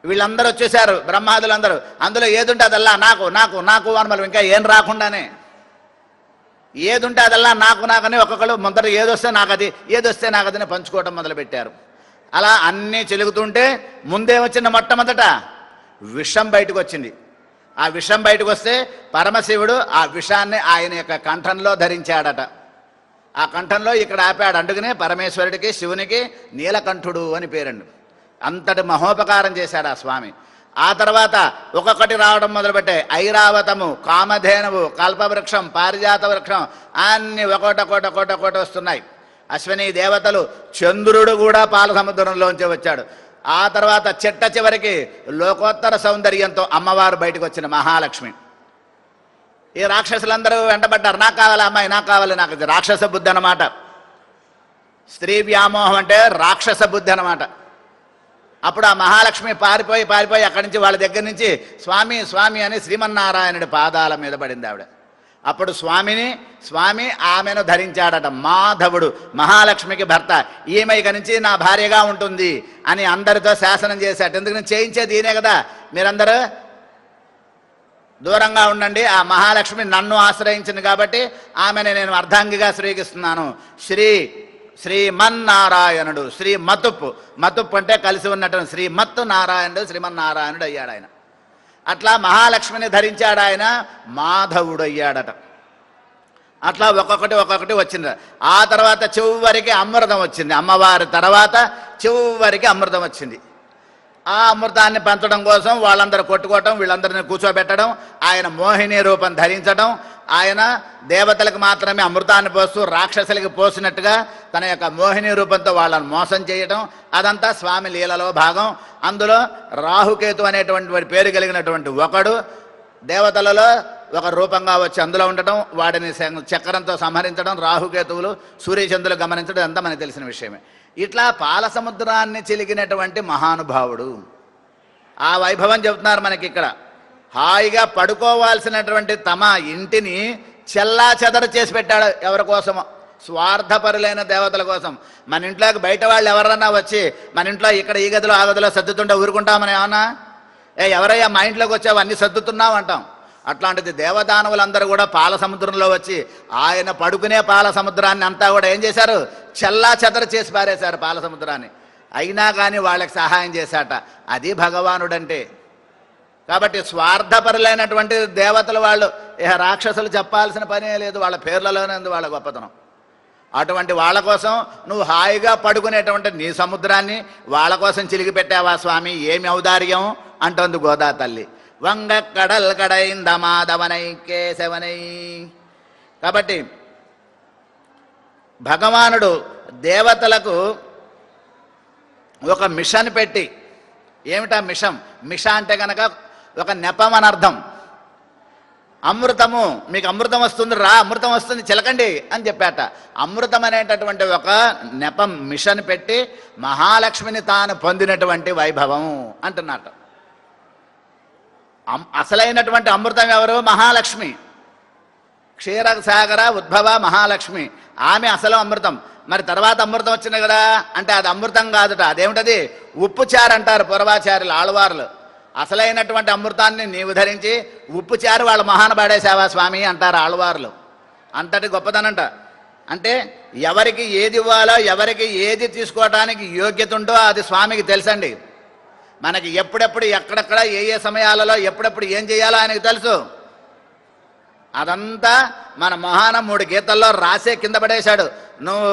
వీళ్ళందరూ వచ్చేసారు, బ్రహ్మాదులందరూ. అందులో ఏదుంటే అదల్లా నాకు నాకు నాకు అని మళ్ళీ ఇంకా ఏం రాకుండానే ఏదుంటే అదల్లా నాకు నాకని ఒక్కొక్కరు ముందర ఏదొస్తే నాకది, ఏదొస్తే నాకదని పంచుకోవటం మొదలుపెట్టారు. అలా అన్నీ చిలుగుతుంటే ముందేమొచ్చింది? మొట్టమొదట విషం బయటకు వచ్చింది. ఆ విషం బయటకు వస్తే పరమశివుడు ఆ విషాన్ని ఆయన యొక్క కంఠంలో ధరించాడట. ఆ కంఠంలో ఇక్కడ ఆపాడు. అందుకనే పరమేశ్వరుడికి శివునికి నీలకంఠుడు అని పేరండి. అంతటి మహోపకారం చేశాడు ఆ స్వామి. ఆ తర్వాత ఒక్కొక్కటి రావడం మొదలుపెట్టాయి. ఐరావతము, కామధేనువు, కల్పవృక్షం, పారిజాత వృక్షం అన్ని ఒకటి వస్తున్నాయి. అశ్విని దేవతలు, చంద్రుడు కూడా పాల సముద్రంలోంచి వచ్చాడు. ఆ తర్వాత చిట్ట చివరికి లోకోత్తర సౌందర్యంతో అమ్మవారు బయటకు వచ్చిన మహాలక్ష్మి. ఈ రాక్షసులందరూ వెంటబడ్డారు. నాకు కావాలి అమ్మాయి, నాకు కావాలి, నాకు రాక్షస బుద్ధి అన్నమాట. స్త్రీ వ్యామోహం అంటే రాక్షస బుద్ధి అన్నమాట. అప్పుడు ఆ మహాలక్ష్మి పారిపోయి అక్కడి నుంచి వాళ్ళ దగ్గర నుంచి స్వామి స్వామి అని శ్రీమన్నారాయణుడి పాదాల మీద పడింది ఆవిడ. అప్పుడు స్వామి ఆమెను ధరించాడట. మాధవుడు మహాలక్ష్మికి భర్త, ఈమె ఇక నుంచి నా భార్యగా ఉంటుంది అని అందరితో శాసనం చేశాడు. ఎందుకని చేయించేది ఈయనే కదా, మీరందరూ దూరంగా ఉండండి, ఆ మహాలక్ష్మి నన్ను ఆశ్రయించింది కాబట్టి ఆమెను నేను అర్ధాంగిగా స్వీకరిస్తున్నాను. శ్రీమన్నారాయణుడు, మతుప్పు అంటే కలిసి ఉన్నటువంటి శ్రీమత్తు నారాయణుడు, శ్రీమన్నారాయణుడు అయ్యాడు ఆయన. అట్లా మహాలక్ష్మిని ధరించాడు ఆయన, మాధవుడు అయ్యాడట. అట్లా ఒక్కొక్కటి వచ్చింది. ఆ తర్వాత చివరికి అమృతం వచ్చింది. అమ్మవారి తర్వాత చివరికి అమృతం వచ్చింది. ఆ అమృతాన్ని పంచడం కోసం వాళ్ళందరూ కొట్టుకోవటం, వీళ్ళందరినీ కూర్చోబెట్టడం, ఆయన మోహిని రూపం ధరించడం, ఆయన దేవతలకు మాత్రమే అమృతాన్ని పోస్తూ రాక్షసులకి పోసినట్టుగా తన యొక్క మోహిని రూపంతో వాళ్ళని మోసం చేయటం, అదంతా స్వామి లీలలో భాగం. అందులో రాహుకేతు అనేటువంటి పేరు కలిగినటువంటి ఒకడు దేవతలలో ఒక రూపంగా వచ్చి అందులో ఉండటం, వాడిని చక్రంతో సంహరించడం, రాహుకేతువులు సూర్యచంద్రులు గమనించడం అంతా మనకు తెలిసిన విషయమే. ఇట్లా పాల సముద్రాన్ని చిలికినటువంటి మహానుభావుడు. ఆ వైభవం చెబుతున్నారు మనకి ఇక్కడ. హాయిగా పడుకోవాల్సినటువంటి తమ ఇంటిని చెల్లా చెదరు చేసి పెట్టాడు. ఎవరి కోసమో? స్వార్థపరులైన దేవతల కోసం. మన ఇంట్లోకి బయట వాళ్ళు ఎవరన్నా వచ్చి మన ఇంట్లో ఇక్కడ ఈ గదిలో ఆ గదిలో సర్దుతుంటే ఊరుకుంటామని ఏమన్నా? ఎవరయ్యా మా ఇంట్లోకి వచ్చావు అన్నీ సర్దుతున్నావు అంటాం. అట్లాంటిది దేవదానవులందరూ కూడా పాల సముద్రంలో వచ్చి ఆయన పడుకునే పాల సముద్రాన్ని అంతా కూడా ఏం చేశారు? చెల్లా చెదరు చేసి పారేశారు పాల సముద్రాన్ని. అయినా కానీ వాళ్ళకి సహాయం చేశాట. అది భగవానుడంటే. కాబట్టి స్వార్థపరులైనటువంటి దేవతలు వాళ్ళు, రాక్షసులు చెప్పాల్సిన పనే లేదు, వాళ్ళ పేర్లలోనే ఉంది వాళ్ళ గొప్పతనం. అటువంటి వాళ్ళ కోసం నువ్వు హాయిగా పడుకునేటువంటి నీ సముద్రాన్ని వాళ్ళ కోసం చిలికి పెట్టావా స్వామి, ఏమి ఔదార్యం అంటోంది గోదా తల్లి. వంగ కడల్ కడైంద మాధవనై కేశవనై. కాబట్టి భగవానుడు దేవతలకు ఒక మిషన్ పెట్టి, ఏమిటా మిషన్? మిష అంటే కనుక ఒక నెపం అని అర్థం. అమృతము, మీకు అమృతం వస్తుంది రా, అమృతం వస్తుంది చిలకండి అని చెప్పాట. అమృతం అనేటటువంటి ఒక నెపం మిషన్ పెట్టి మహాలక్ష్మిని తాను పొందినటువంటి వైభవం అంటున్నట్టు. అసలైనటువంటి అమృతం ఎవరు? మహాలక్ష్మి. క్షీరసాగర ఉద్భవ మహాలక్ష్మి, ఆమె అసలు అమృతం. మరి తర్వాత అమృతం వచ్చింది కదా అంటే అది అమృతం కాదుట. అదేమిటది? ఉప్పుచారు అంటారు పూర్వాచార్యులు, ఆళ్వార్లు. అసలైనటువంటి అమృతాన్ని నీవు ధరించి ఉప్పుచారు వాళ్ళ మహాన పాడేశావా స్వామి అంటారు ఆళ్వార్లు. అంతటి గొప్పదనంట. అంటే ఎవరికి ఏది ఇవ్వాలో, ఎవరికి ఏది తీసుకోవటానికి యోగ్యత ఉందో అది స్వామికి తెలుసండి. మనకి ఎప్పుడెప్పుడు ఎక్కడెక్కడ ఏ ఏ సమయాలలో ఎప్పుడెప్పుడు ఏం చేయాలో ఆయనకు తెలుసు. అదంతా మన మహాన 3 గీతల్లో రాసే కింద పడేశాడు. నువ్వు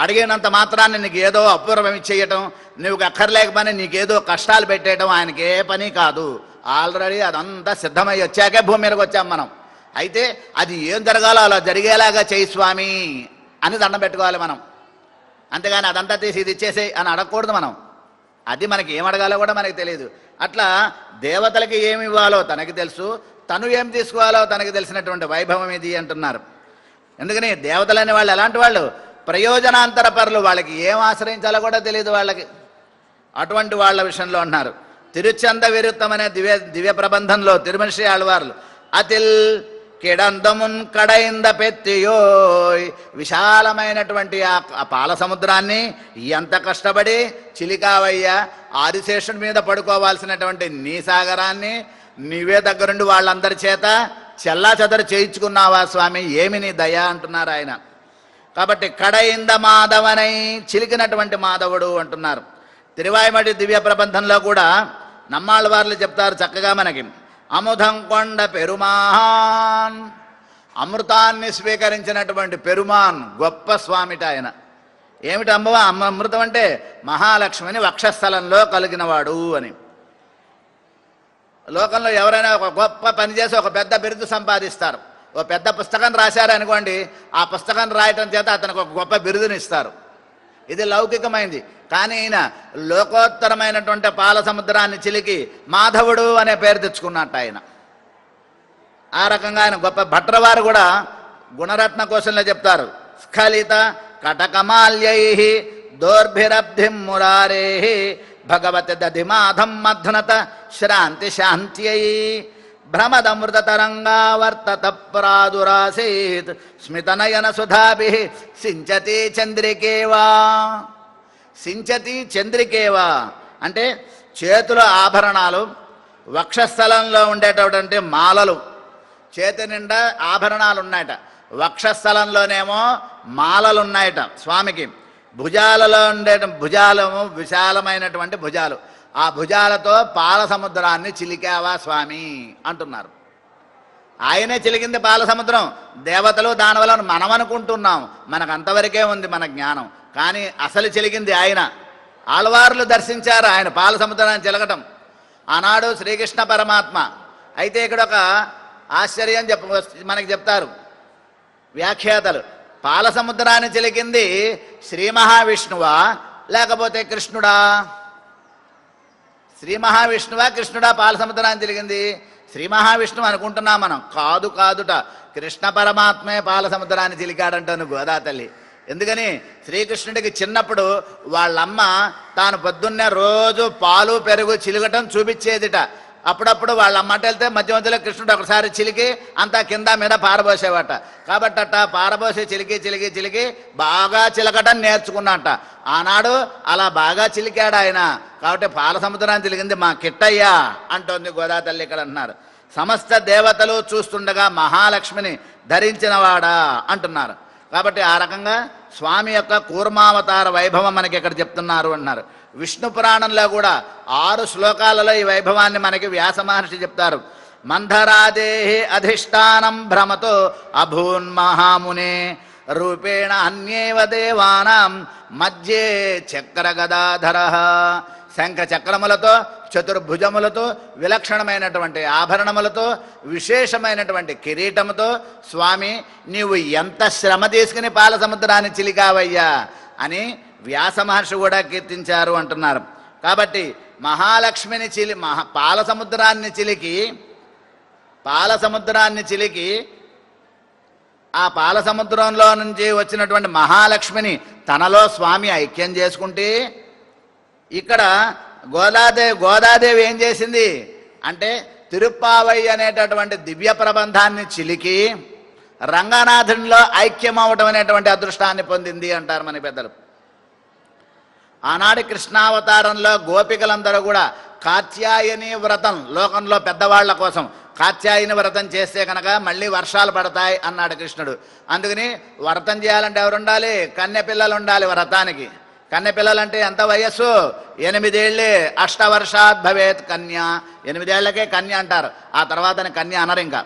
అడిగినంత మాత్రాన్ని నీకు ఏదో అపూర్వం ఇచ్చేయటం, నువ్వు అక్కర్లేకపోయినా నీకేదో కష్టాలు పెట్టేయటం ఆయనకి ఏ పని కాదు. ఆల్రెడీ అదంతా సిద్ధమై వచ్చాకే భూమి మీదకి వచ్చాం మనం. అయితే అది ఏం జరగాలో అలా జరిగేలాగా చేయి స్వామి అని దండం పెట్టుకోవాలి మనం. అంతేగాని అదంతా తీసి ఇది ఇచ్చేసేయి అని అడగకూడదు మనం. అది మనకి ఏం అడగాలో కూడా మనకి తెలియదు. అట్లా దేవతలకి ఏమి ఇవ్వాలో తనకి తెలుసు, తను ఏం తీసుకోవాలో తనకి తెలిసినటువంటి వైభవం ఇది అంటున్నారు. ఎందుకని దేవతలనే వాళ్ళు ఎలాంటి వాళ్ళు? ప్రయోజనాంతర పరులు. వాళ్ళకి ఏం ఆశ్రయించాలో కూడా తెలియదు వాళ్ళకి. అటువంటి వాళ్ళ విషయంలో అన్నారు. తిరుచంద విరుత్తం అనే దివ్య ప్రబంధంలో తిరుమనిషి ఆళ్వార్లు అతిల్ కిడందమున్ కడైంద పెత్తియోయ్, విశాలమైనటువంటి ఆ పాల సముద్రాన్ని ఎంత కష్టపడి చిలికావయ్యా, ఆదిశేషుడి మీద పడుకోవాల్సినటువంటి నీ సాగరాన్ని నీవే దగ్గరుండి వాళ్ళందరి చేత చెల్లా చెదరు చేయించుకున్నావా స్వామి, ఏమి నీ దయ అంటున్నారు ఆయన. కాబట్టి కడైంద మాధవనై, చిలికినటువంటి మాధవుడు అంటున్నారు. తిరువాయిమడి దివ్య ప్రబంధంలో కూడా నమ్మాళ్ళవార్లు చెప్తారు చక్కగా మనకి. అముదం కొండ పెరుమాన్, అమృతాన్ని స్వీకరించినటువంటి పెరుమాన్ గొప్ప స్వామిట ఆయన. ఏమిటి అమృతం అంటే? మహాలక్ష్మిని వక్షస్థలంలో కలిగినవాడు అని. లోకంలో ఎవరైనా ఒక గొప్ప పని చేసి ఒక పెద్ద బిరుదు సంపాదిస్తారు. ఓ పెద్ద పుస్తకం రాశారనుకోండి, ఆ పుస్తకం రాయటం చేత అతనికి ఒక గొప్ప బిరుదుని ఇస్తారు. ఇది లౌకికమైంది. కానీ ఈయన లోకోత్తరమైనటువంటి పాల సముద్రాన్ని చిలికి మాధవుడు అనే పేరు తెచ్చుకున్నట్టు ఆయన. ఆ రకంగా ఆయన గొప్ప. భట్రవారు కూడా గుణరత్న కోశంలో చెప్తారు. స్ఖలిత కటకమాల్యై దోర్భిరబ్ధిం మురారే భగవతి దధిమాధం మధ్నత శ్రాంతి శాంత్యై భ్రమదమృత తరంగావర్తత ప్రాదురాసీత్ స్మితనయన సుధాభి సించతి చంద్రికేవా. సించతి చంద్రికేవా అంటే చేతుల ఆభరణాలు, వక్షస్థలంలో ఉండేటటువంటి మాలలు. చేతి నిండా ఆభరణాలు ఉన్నాయట, వక్షస్థలంలోనేమో మాలలు ఉన్నాయట స్వామికి. భుజాలలో ఉండే భుజాలము విశాలమైనటువంటి భుజాలు. ఆ భుజాలతో పాల సముద్రాన్ని చిలికావా స్వామి అంటున్నారు. ఆయనే చిలికింది పాల సముద్రం. దేవతలు దానవులను మనం అనుకుంటున్నాం, మనకు అంతవరకే ఉంది మన జ్ఞానం. కానీ అసలు చిలికింది ఆయన. ఆళ్వార్లు దర్శించారు ఆయన పాల సముద్రాన్ని చిలకటం ఆనాడు శ్రీకృష్ణ పరమాత్మ. అయితే ఇక్కడ ఒక ఆశ్చర్యం మనకి చెప్తారు వ్యాఖ్యాతలు. పాల సముద్రాన్ని చిలికింది శ్రీ మహావిష్ణువా లేకపోతే కృష్ణుడా? శ్రీ మహావిష్ణువా కృష్ణుడా పాల సముద్రాన్ని చిలికింది? శ్రీ మహావిష్ణువు అనుకుంటున్నాం మనం. కాదుట, కృష్ణ పరమాత్మే పాల సముద్రాన్ని చిలికాడంటాను గోదా తల్లి. ఎందుకని శ్రీకృష్ణుడికి చిన్నప్పుడు వాళ్ళమ్మ తాను పొద్దున్నే రోజు పాలు పెరుగు చిలుగటం చూపించేదిట. అప్పుడప్పుడు వాళ్ళ అమ్మట వెళ్తే మధ్య మధ్యలో కృష్ణుడు ఒకసారి చిలికి అంతా కింద మీద పారబోసేవాట. కాబట్టి అట్ట పారబోసి చిలికి చిలికి చిలికి బాగా చిలకటం నేర్చుకున్నట్ట. ఆనాడు అలా బాగా చిలికాడు ఆయన. కాబట్టి పాల సముద్రాన్ని చిలికింది మా కిట్టయ్య అంటోంది గోదా తల్లి ఇక్కడ అంటున్నారు. సమస్త దేవతలు చూస్తుండగా మహాలక్ష్మిని ధరించినవాడా అంటున్నారు. కాబట్టి ఆ రకంగా స్వామి యొక్క కూర్మావతార వైభవం మనకి ఇక్కడ చెప్తున్నారు అన్నారు. విష్ణు పురాణంలో కూడా 6 శ్లోకాలలో ఈ వైభవాన్ని మనకి వ్యాస మహర్షి చెప్తారు. మంధరాదేహి అధిష్టానం భ్రమతో అభూన్మహామునే రూపేణ అన్యేవ దేవానాం మధ్యే చక్ర గదాధర. శంఖ చక్రములతో చతుర్భుజములతో విలక్షణమైనటువంటి ఆభరణములతో విశేషమైనటువంటి కిరీటముతో స్వామి నీవు ఎంత శ్రమ తీసుకుని పాల సముద్రాన్ని చిలికావయ్యా అని వ్యాస మహర్షి కూడా కీర్తించారు అంటున్నారు. కాబట్టి మహాలక్ష్మిని పాల సముద్రాన్ని చిలికి ఆ పాల సముద్రంలో నుంచి వచ్చినటువంటి మహాలక్ష్మిని తనలో స్వామి ఐక్యం చేసుకుంటే ఇక్కడ గోదాదేవి ఏం చేసింది అంటే తిరుప్పావై అనేటటువంటి దివ్య ప్రబంధాన్ని చిలికి రంగనాథునిలో ఐక్యం అవటం అనేటువంటి అదృష్టాన్ని పొందింది అంటారు మన పెద్దలు. ఆనాటి కృష్ణావతారంలో గోపికలందరూ కూడా కాత్యాయని వ్రతం, లోకంలో పెద్దవాళ్ల కోసం కాత్యాయని వ్రతం చేస్తే కనుక మళ్ళీ వర్షాలు పడతాయి అన్నాడు కృష్ణుడు. అందుకని వ్రతం చేయాలంటే ఎవరు ఉండాలి? కన్యపిల్లలు ఉండాలి వ్రతానికి. కన్యపిల్లలంటే ఎంత వయస్సు? 8 ఏళ్ళే. అష్టవర్షాత్ భవేత్ కన్య. 8 ఏళ్లకే కన్య అంటారు. ఆ తర్వాత కన్య అనరు ఇంకా.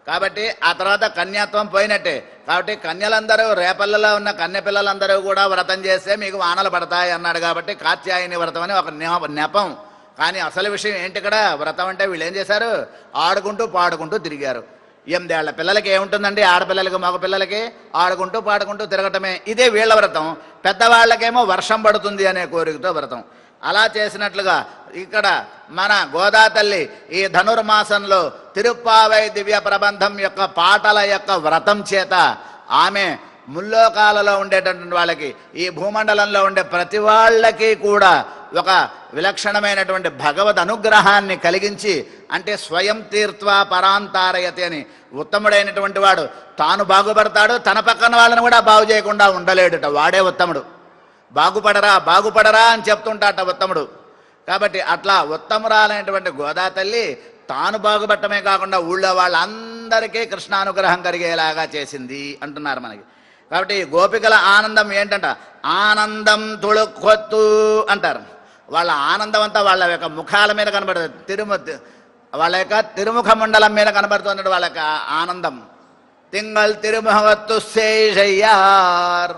కాబట్టి ఆ తర్వాత కన్యాత్వం పోయినట్టే. కాబట్టి కన్యలందరూ రేపల్లలో ఉన్న కన్యపిల్లలందరూ కూడా వ్రతం చేస్తే మీకు వానలు పడతాయి అన్నాడు. కాబట్టి కాత్యాయని వ్రతం అని ఒక నెపం. కానీ అసలు విషయం ఏంటి ఇక్కడ? వ్రతం అంటే వీళ్ళు ఏం చేశారు? ఆడుకుంటూ పాడుకుంటూ తిరిగారు. 8 ఏళ్ల పిల్లలకి ఏముంటుందండి? ఆడపిల్లలకి మగపిల్లలకి ఆడుకుంటూ పాడుకుంటూ తిరగటమే. ఇదే వీళ్ళ వ్రతం. పెద్దవాళ్ళకేమో వర్షం పడుతుంది అనే కోరికతో వ్రతం. అలా చేసినట్లుగా ఇక్కడ మన గోదా తల్లి ఈ ధనుర్మాసంలో తిరుప్పావై దివ్య ప్రబంధం యొక్క పాటల యొక్క వ్రతం చేత ఆమె ముల్లోకాలలో ఉండేటటువంటి వాళ్ళకి, ఈ భూమండలంలో ఉండే ప్రతి వాళ్ళకి కూడా ఒక విలక్షణమైనటువంటి భగవద్ అనుగ్రహాన్ని కలిగించి, అంటే స్వయం తీర్త్వా పరాంతారయతి అని ఉత్తముడైనటువంటి వాడు తాను బాగుపడతాడు, తన పక్కన వాళ్ళని కూడా బాగు చేయకుండా ఉండలేడుట. వాడే ఉత్తముడు. బాగుపడరా అని చెప్తుంటాట ఉత్తముడు. కాబట్టి అట్లా ఉత్తమురాలైనటువంటి గోదా తల్లి తాను బాగుపడటమే కాకుండా ఊళ్ళో వాళ్ళందరికీ కృష్ణానుగ్రహం కలిగేలాగా చేసింది అంటున్నారు మనకి. కాబట్టి గోపికల ఆనందం ఏంటంట? ఆనందం తుళుకొత్తు అంటారు. వాళ్ళ ఆనందం అంతా వాళ్ళ యొక్క ముఖాల మీద కనబడుతుంది. వాళ్ళ యొక్క తిరుముఖ మండలం మీద కనబడుతున్నట్టు వాళ్ళ యొక్క ఆనందం. తింగల్ తిరుముఖవత్తు శేషయ్యార్.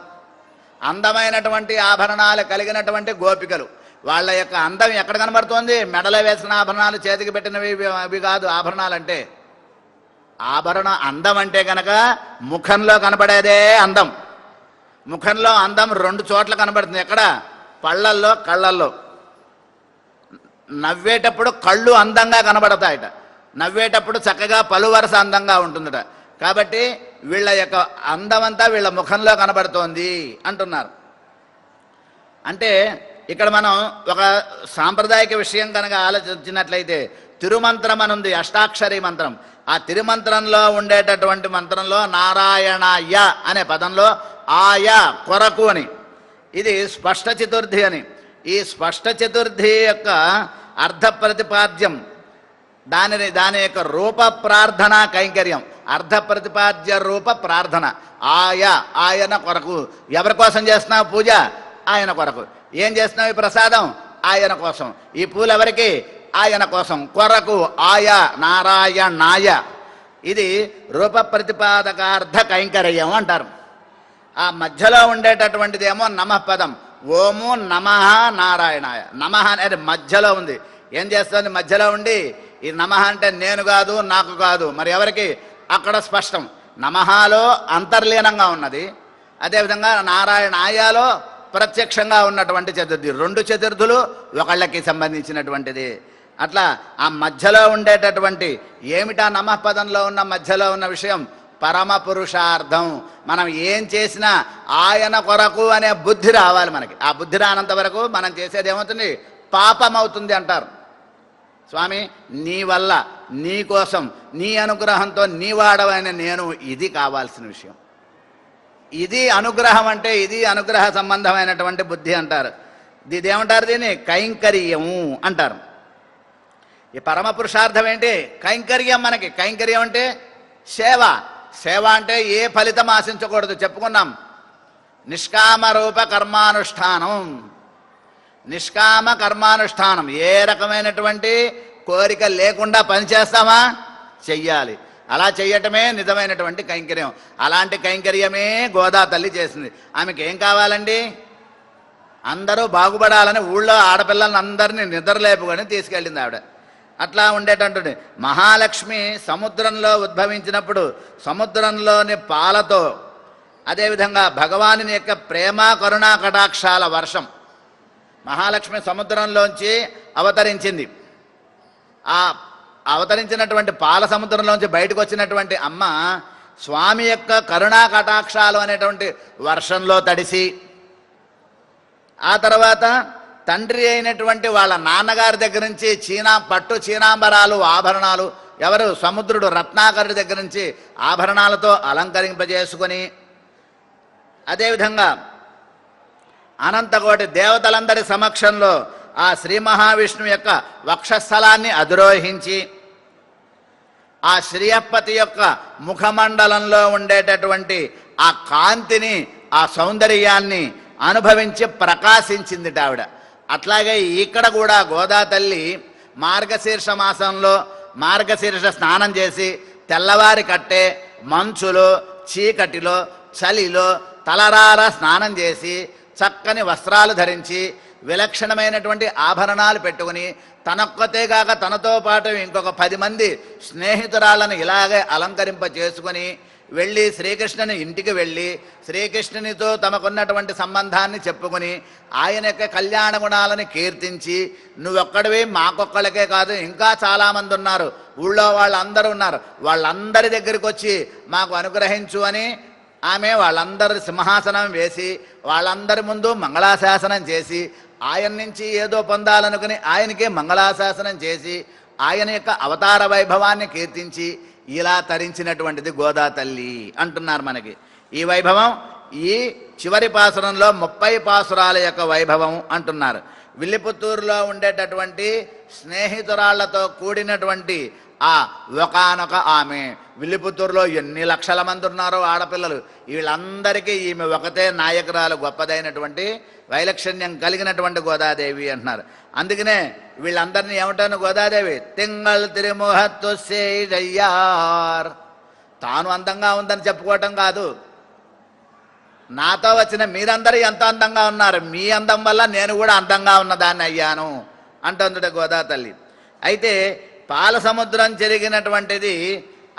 అందమైనటువంటి ఆభరణాలు కలిగినటువంటి గోపికలు. వాళ్ళ యొక్క అందం ఎక్కడ కనబడుతోంది? మెడలో వేసిన ఆభరణాలు, చేతికి పెట్టినవి అవి కాదు ఆభరణాలు అంటే. అందం అంటే కనుక ముఖంలో కనబడేదే అందం. ముఖంలో అందం 2 చోట్ల కనబడుతుంది. ఎక్కడ? పళ్ళల్లో, కళ్ళల్లో. నవ్వేటప్పుడు కళ్ళు అందంగా కనబడతాయట. నవ్వేటప్పుడు చక్కగా పలువరస అందంగా ఉంటుందట. కాబట్టి వీళ్ళ యొక్క అందమంతా వీళ్ళ ముఖంలో కనబడుతోంది అంటున్నారు. అంటే ఇక్కడ మనం ఒక సాంప్రదాయిక విషయం కనుక ఆలోచించినట్లయితే తిరుమంత్రం అని ఉంది, అష్టాక్షరి మంత్రం. ఆ తిరుమంత్రంలో ఉండేటటువంటి మంత్రంలో నారాయణాయ అనే పదంలో ఆయ కొరకు అని, ఇది స్పష్ట చతుర్థి అని. ఈ స్పష్ట చతుర్థి యొక్క అర్ధ ప్రతిపాద్యం, దాని యొక్క రూప ప్రార్థన కైంకర్యం. అర్ధ ప్రతిపాద్య రూప ప్రార్థన. ఆయన కొరకు. ఎవరి కోసం చేస్తున్నావు పూజ? ఆయన కొరకు. ఏం చేస్తున్నావు? ఈ ప్రసాదం ఆయన కోసం. ఈ పూలు ఎవరికి? ఆయన కోసం. కొరకు నారాయణాయ. ఇది రూప ప్రతిపాదకార్థ కైంకర్యం అంటారు. ఆ మధ్యలో ఉండేటటువంటిదేమో నమః పదం. ఓము నమః నారాయణాయ. నమః అనేది మధ్యలో ఉంది. ఏం చేస్తుంది? మధ్యలో ఉండి ఈ నమః అంటే నేను కాదు, నాకు కాదు, మరి ఎవరికి? అక్కడ స్పష్టం. నమఃలో అంతర్లీనంగా ఉన్నది. అదేవిధంగా నారాయణాయలో ప్రత్యక్షంగా ఉన్నటువంటి చతుర్థి. 2 చతుర్థులు ఒకళ్ళకి సంబంధించినటువంటిది. అట్లా ఆ మధ్యలో ఉండేటటువంటి ఏమిటా నమః పదంలో ఉన్న మధ్యలో ఉన్న విషయం? పరమ పురుషార్థం. మనం ఏం చేసినా ఆయన కొరకు అనే బుద్ధి రావాలి మనకి. ఆ బుద్ధి రానంత వరకు మనం చేసేది ఏమవుతుంది? పాపం అవుతుంది అంటారు. స్వామి, నీ వల్ల, నీ కోసం, నీ అనుగ్రహంతో నీ వాడవైన నేను, ఇది కావాల్సిన విషయం. ఇది అనుగ్రహం అంటే, ఇది అనుగ్రహ సంబంధమైనటువంటి బుద్ధి అంటారు. ఇదేమంటారు? దీన్ని కైంకర్యము అంటారు. ఈ పరమ పురుషార్థం ఏంటి? కైంకర్యం. మనకి కైంకర్యం అంటే సేవ. సేవ అంటే ఏ ఫలితం ఆశించకూడదు, చెప్పుకున్నాం. నిష్కామ రూప కర్మానుష్ఠానం. నిష్కామ కర్మానుష్ఠానం. ఏ రకమైనటువంటి కోరిక లేకుండా పనిచేస్తామా? చెయ్యాలి. అలా చెయ్యటమే నిజమైనటువంటి కైంకర్యం. అలాంటి కైంకర్యమే గోదా తల్లి చేసింది. ఆమెకి ఏం కావాలండి? అందరూ బాగుపడాలని ఊళ్ళో ఆడపిల్లలను అందరినీ నిద్రలేపుకొని తీసుకెళ్ళింది ఆవిడ. అట్లా ఉండేటటువంటి మహాలక్ష్మి సముద్రంలో ఉద్భవించినప్పుడు సముద్రంలోని పాలతో, అదేవిధంగా భగవానుని యొక్క ప్రేమ కరుణా కటాక్షాల వర్షం. మహాలక్ష్మి సముద్రంలోంచి అవతరించింది. ఆ అవతరించినటువంటి పాల సముద్రంలోంచి బయటకు వచ్చినటువంటి అమ్మ స్వామి యొక్క కరుణా కటాక్షాలు అనేటువంటి వర్షంలో తడిసి, ఆ తర్వాత తండ్రి అయినటువంటి వాళ్ళ నాన్నగారి దగ్గర నుంచి పట్టు చీనాంబరాలు, ఆభరణాలు, ఎవరు? సముద్రుడు రత్నాకరుడి దగ్గర నుంచి ఆభరణాలతో అలంకరింపజేసుకొని, అదేవిధంగా అనంతకోటి దేవతలందరి సమక్షంలో ఆ శ్రీ మహావిష్ణువు యొక్క వక్షస్థలాన్ని అధిరోహించి, ఆ శ్రీయప్పతి యొక్క ముఖమండలంలో ఉండేటటువంటి ఆ కాంతిని, ఆ సౌందర్యాన్ని అనుభవించి ప్రకాశించింది ఆవిడ. అట్లాగే ఇక్కడ కూడా గోదా తల్లి మార్గశీర్ష మాసంలో మార్గశీర్ష స్నానం చేసి, తెల్లవారి కట్టే మంచులో, చీకటిలో, చలిలో తలరార స్నానం చేసి, చక్కని వస్త్రాలు ధరించి, విలక్షణమైనటువంటి ఆభరణాలు పెట్టుకుని, తనొక్కతే కాక తనతో పాటు ఇంకొక 10 మంది స్నేహితురాలను ఇలాగే అలంకరింప చేసుకొని వెళ్ళి శ్రీకృష్ణుని ఇంటికి వెళ్ళి శ్రీకృష్ణునితో తమకున్నటువంటి సంబంధాన్ని చెప్పుకొని ఆయన యొక్క కళ్యాణ గుణాలను కీర్తించి, నువ్వొక్కడివి, మాకొక్కళ్ళకే కాదు, ఇంకా చాలామంది ఉన్నారు, ఊళ్ళో వాళ్ళందరూ ఉన్నారు, వాళ్ళందరి దగ్గరికి వచ్చి మాకు అనుగ్రహించు అని ఆమె వాళ్ళందరి సింహాసనం వేసి, వాళ్ళందరి ముందు మంగళాశాసనం చేసి, ఆయన నుంచి ఏదో పొందాలనుకుని ఆయనకే మంగళాశాసనం చేసి, ఆయన యొక్క అవతార వైభవాన్ని కీర్తించి ఇలా తరించినటువంటిది గోదా తల్లి అంటున్నారు మనకి. ఈ వైభవం ఈ చివరి పాసురంలో 30 పాసురాల యొక్క వైభవం అంటున్నారు. విల్లిపుత్తూరులో ఉండేటటువంటి స్నేహితురాళ్లతో కూడినటువంటి ఆ ఒకానొక ఆమె, విల్లిపుత్తూరులో ఎన్ని లక్షల మంది ఉన్నారో ఆడపిల్లలు, వీళ్ళందరికీ ఈమె ఒకతే నాయకురాలు, గొప్పదైనటువంటి వైలక్షణ్యం కలిగినటువంటి గోదాదేవి అంటున్నారు. అందుకనే వీళ్ళందరినీ ఏమంటాను? గోదాదేవి తింగళ్ తిరుముహత్తు సేయ్యార్. తాను అందంగా ఉందని చెప్పుకోవటం కాదు, నాతో వచ్చిన మీరందరూ ఎంత అందంగా ఉన్నారు, మీ అందం వల్ల నేను కూడా అందంగా ఉన్నదాన్ని అయ్యాను అంటుంది గోదా తల్లి. అయితే పాల సముద్రం జరిగినటువంటిది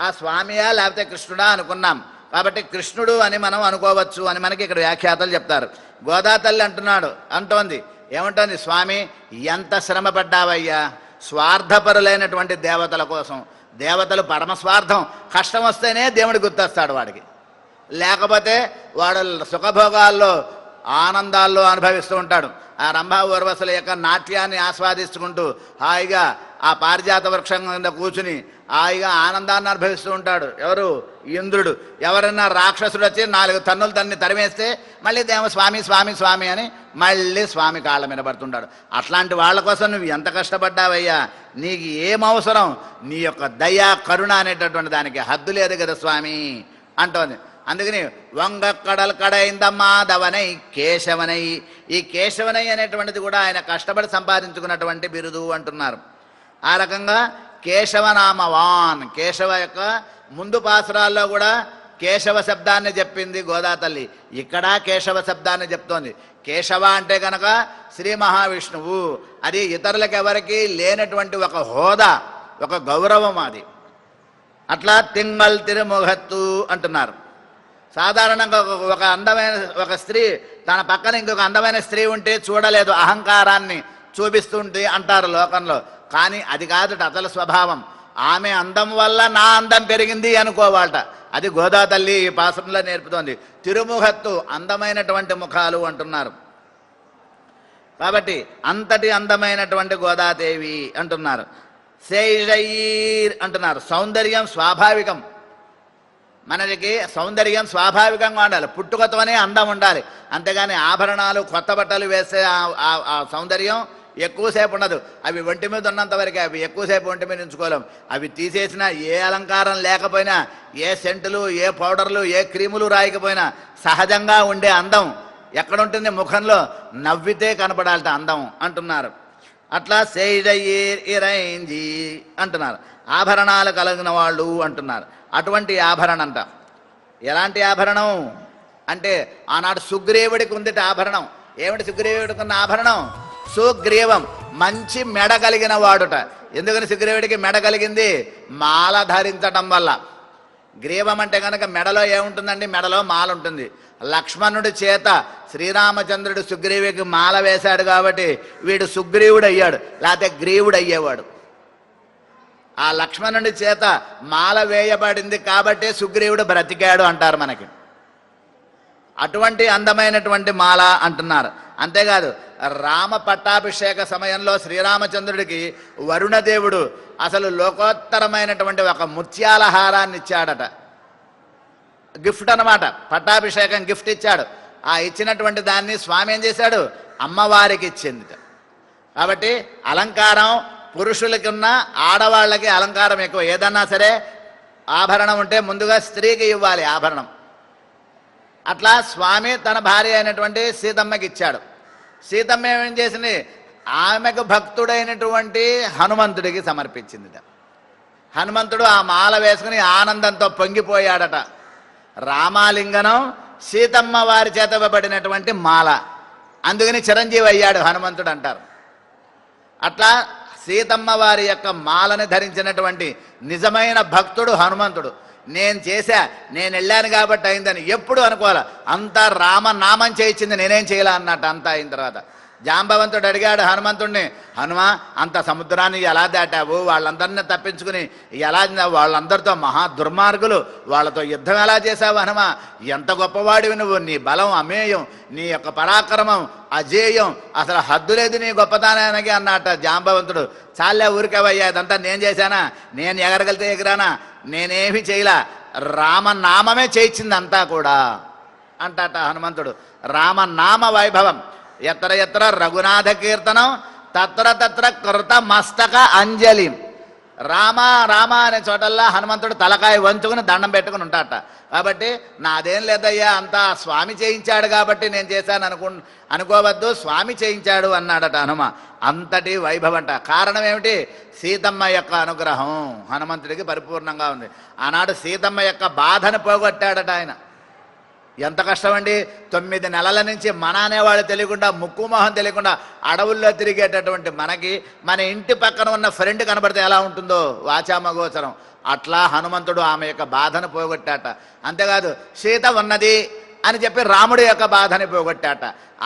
ఆ స్వామియా లేకపోతే కృష్ణుడా అనుకున్నాం కాబట్టి కృష్ణుడు అని మనం అనుకోవచ్చు అని మనకి ఇక్కడ వ్యాఖ్యాతలు చెప్తారు. గోదా తల్లి అంటోంది ఏమంటోంది? స్వామి, ఎంత శ్రమ పడ్డావయ్యా స్వార్థపరులైనటువంటి దేవతల కోసం. దేవతలు పరమస్వార్థం, కష్టం వస్తేనే దేవుడు గుర్తొస్తాడు వాడికి, లేకపోతే వాడు సుఖభోగాల్లో ఆనందాల్లో అనుభవిస్తూ ఉంటాడు. ఆ రంభా ఊర్వశుల యొక్క నాట్యాన్ని ఆస్వాదించుకుంటూ హాయిగా ఆ పారిజాత వృక్షం కింద కూర్చుని హాయిగా ఆనందాన్ని అనుభవిస్తూ ఉంటాడు. ఎవరు? ఇంద్రుడు. ఎవరైనా రాక్షసుడు వచ్చి 4 తన్నులు తన్ని తరిమేస్తే మళ్ళీ దేవ స్వామి స్వామి స్వామి అని మళ్ళీ స్వామి కాళ్ళ మీద పడుతుంటాడు. అట్లాంటి వాళ్ళ కోసం నువ్వు ఎంత కష్టపడ్డావయ్యా, నీకు ఏమవసరం, నీ యొక్క దయా కరుణ అనేటటువంటి దానికి హద్దు లేదు కదా స్వామి అంటోంది. అందుకని వంగ కడల్ కడైందమ్మా దవనై కేశవనై. ఈ కేశవనై అనేటువంటిది కూడా ఆయన కష్టపడి సంపాదించుకున్నటువంటి బిరుదు అంటున్నారు. ఆ రకంగా కేశవనామవాన్, కేశవ యొక్క ముందు పాసురాల్లో కూడా కేశవ శబ్దాన్ని చెప్పింది గోదా తల్లి, ఇక్కడ కేశవ శబ్దాన్ని చెప్తోంది. కేశవ అంటే కనుక శ్రీ మహావిష్ణువు, అది ఇతరులకు ఎవరికి లేనటువంటి ఒక హోదా, ఒక గౌరవం అది. అట్లా తింగళ్ తిరుముఖత్తు అంటున్నారు. సాధారణంగా ఒక అందమైన ఒక స్త్రీ తన పక్కన ఇంకొక అందమైన స్త్రీ ఉంటే చూడలేదు, అహంకారాన్ని చూపిస్తుంటే అంటారు లోకంలో. కానీ అది కాదు అసలు స్వభావం. ఆమె అందం వల్ల నా అందం పెరిగింది అనుకోవాలట. అది గోదా తల్లి ఈ పాసంలో నేర్పుతోంది. తిరుముఖత్తు అందమైనటువంటి ముఖాలు అంటున్నారు. కాబట్టి అంతటి అందమైనటువంటి గోదాదేవి అంటున్నారు. శైషైర్ అంటున్నారు. సౌందర్యం స్వాభావికం. మనకి సౌందర్యం స్వాభావికంగా ఉండాలి, పుట్టుకతోనే అందం ఉండాలి. అంతేగాని ఆభరణాలు కొత్త బట్టలు వేసే ఆ సౌందర్యం ఎక్కువసేపు ఉండదు. అవి ఒంటి మీద ఉన్నంత వరకే, అవి ఎక్కువసేపు ఒంటి మీద ఉంచుకోలేం. అవి తీసేసినా, ఏ అలంకారం లేకపోయినా, ఏ సెంటులు, ఏ పౌడర్లు, ఏ క్రీములు రాయకపోయినా సహజంగా ఉండే అందం ఎక్కడుంటుంది? ముఖంలో నవ్వితే కనపడాలట అందం అంటున్నారు. అట్లా ఇరైంజీ అంటున్నారు. ఆభరణాలు కలిగిన వాళ్ళు అంటున్నారు. అటువంటి ఆభరణం అంట. ఎలాంటి ఆభరణం అంటే ఆనాడు సుగ్రీవుడికి ఉందిట ఆభరణం. ఏమిటి సుగ్రీవుడికి ఉన్న ఆభరణం? సుగ్రీవం, మంచి మెడ కలిగిన వాడుట. ఎందుకని సుగ్రీవుడికి మెడ కలిగింది? మాల ధరించటం వల్ల. గ్రీవం అంటే కనుక మెడలో ఏముంటుందండి? మెడలో మాల ఉంటుంది. లక్ష్మణుడి చేత శ్రీరామచంద్రుడు సుగ్రీవుడికి మాల వేశాడు కాబట్టి వీడు సుగ్రీవుడు అయ్యాడు, లేకపోతే గ్రీవుడు అయ్యేవాడు. ఆ లక్ష్మణుడి చేత మాల వేయబడింది కాబట్టి సుగ్రీవుడు బ్రతికాడు అంటారు మనకి. అటువంటి అందమైనటువంటి మాల అంటున్నారు. అంతేకాదు, రామ పట్టాభిషేక సమయంలో శ్రీరామచంద్రుడికి వరుణదేవుడు అసలు లోకోత్తరమైనటువంటి ఒక ముత్యాల హారాన్ని ఇచ్చాడట. గిఫ్ట్ అనమాట. పట్టాభిషేకం గిఫ్ట్ ఇచ్చాడు. ఆ ఇచ్చినటువంటి దాన్ని స్వామి ఏం చేశాడు? అమ్మవారికి ఇచ్చింది. కాబట్టి అలంకారం పురుషులకి ఉన్న, ఆడవాళ్ళకి అలంకారం ఎక్కువ. ఏదన్నా సరే ఆభరణం ఉంటే ముందుగా స్త్రీకి ఇవ్వాలి ఆభరణం. అట్లా స్వామి తన భార్య అయినటువంటి సీతమ్మకి ఇచ్చాడు. సీతమ్మ ఏం చేసింది? ఆమెకు భక్తుడైనటువంటి హనుమంతుడికి సమర్పించింది. హనుమంతుడు ఆ మాల వేసుకుని ఆనందంతో పొంగిపోయాడట. రామాలింగనం సీతమ్మ వారి చేత ఇవ్వబడినటువంటి మాల, అందుకని చిరంజీవి అయ్యాడు హనుమంతుడు అంటారు. అట్లా సీతమ్మ వారి యొక్క మాలని ధరించినటువంటి నిజమైన భక్తుడు హనుమంతుడు. నేను చేశా, నేను వెళ్ళాను కాబట్టి అయిందని ఎప్పుడు అనుకోవాలి. అంతా రామనామం చేయించింది, నేనేం చేయాల అన్నట్టు. అంతా అయిన తర్వాత జాంబవంతుడు అడిగాడు హనుమంతుడిని, హనుమా అంత సముద్రాన్ని ఎలా దాటావు? వాళ్ళందరినీ తప్పించుకుని ఎలా? వాళ్ళందరితో మహా దుర్మార్గులు, వాళ్ళతో యుద్ధం ఎలా చేశావు హనుమా? ఎంత గొప్పవాడివి నువ్వు! నీ బలం అమేయం, నీ యొక్క పరాక్రమం అజేయం, అసలు హద్దు లేదు నీ గొప్పతనానికి అన్నట్ట జాంబవంతుడు. చాలే ఊరికేవయ్యా, ఇదంతా నేను చేశానా? నేను ఎగరగలితే ఎగిరానా? నేనేమి చేయలా, రామనామమే చేయించింది అంతా కూడా అంటట హనుమంతుడు. రామనామ వైభవం. ఎత్ర ఎత్ర రఘునాథ కీర్తనం తత్ర తత్ర కృత మస్తక అంజలి. రామ రామ అనే చోటల్లా హనుమంతుడు తలకాయ వంచుకుని దండం పెట్టుకుని ఉంటాడట. కాబట్టి నాదేం లేదయ్యా, అంతా స్వామి చేయించాడు కాబట్టి నేను చేశాను అనుకోవద్దు, స్వామి చేయించాడు అన్నాడట హనుమ. అంతటి వైభవంట. కారణం ఏమిటి? సీతమ్మ యొక్క అనుగ్రహం హనుమంతుడికి పరిపూర్ణంగా ఉంది. ఆనాడు సీతమ్మ యొక్క బాధను పోగొట్టాడట ఆయన. ఎంత కష్టమండి! 9 నెలల నుంచి మన అనేవాళ్ళు తెలియకుండా, ముక్కు మొహం తెలియకుండా అడవుల్లో తిరిగేటటువంటి మనకి మన ఇంటి పక్కన ఉన్న ఫ్రెండ్ కనబడితే ఎలా ఉంటుందో వాచామగోచరం. అట్లా హనుమంతుడు ఆమె యొక్క బాధను పోగొట్టాట. అంతేకాదు, సీత ఉన్నది అని చెప్పి రాముడి యొక్క బాధని పోగొట్టాట.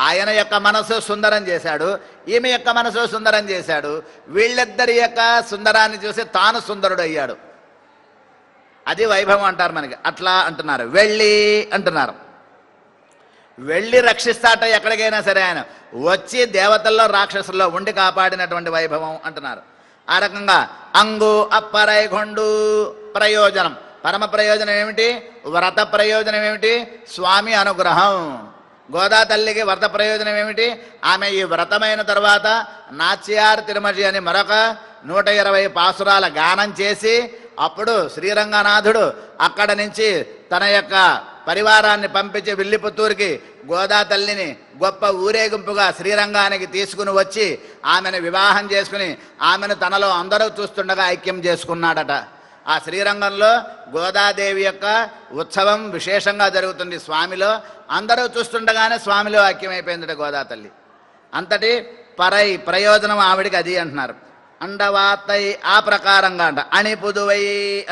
ఆయన యొక్క మనసు సుందరం చేశాడు, ఈమె యొక్క మనసు సుందరం చేశాడు. వీళ్ళిద్దరి యొక్క సుందరాన్ని చూసి తాను సుందరుడు అయ్యాడు. అది వైభవం అంటారు మనకి. అట్లా అంటున్నారు. వెళ్ళి అంటున్నారు. వెళ్ళి రక్షిస్తాట ఎక్కడికైనా సరే. ఆయన వచ్చి దేవతల్లో రాక్షసుల్లో ఉండి కాపాడినటువంటి వైభవం అంటున్నారు. ఆ రకంగా అంగు అప్పరైకొండు ప్రయోజనం. పరమ ప్రయోజనం ఏమిటి? వ్రత ప్రయోజనం ఏమిటి? స్వామి అనుగ్రహం. గోదా తల్లికి వ్రత ప్రయోజనం ఏమిటి? ఆమె ఈ వ్రతమైన తర్వాత నాచ్యార్ తిరుమజి అని మరొక 120 పాసురాల గానం చేసి అప్పుడు శ్రీరంగనాథుడు అక్కడ నుంచి తన యొక్క పరివారాన్ని పంపించి విల్లిపుత్తూరుకి గోదా తల్లిని గొప్ప ఊరేగింపుగా శ్రీరంగానికి తీసుకుని వచ్చి ఆమెను వివాహం చేసుకుని ఆమెను తనలో అందరూ చూస్తుండగా ఐక్యం చేసుకున్నాడట. ఆ శ్రీరంగంలో గోదాదేవి యొక్క ఉత్సవం విశేషంగా జరుగుతుంది. స్వామిలో అందరూ చూస్తుండగానే స్వామిలో ఐక్యమైపోయిందట గోదా తల్లి. అంతటి ప్రయోజనం ఆవిడికి అది అంటున్నారు. అండవాతై ఆ ప్రకారంగా అంట. అణిపుదువై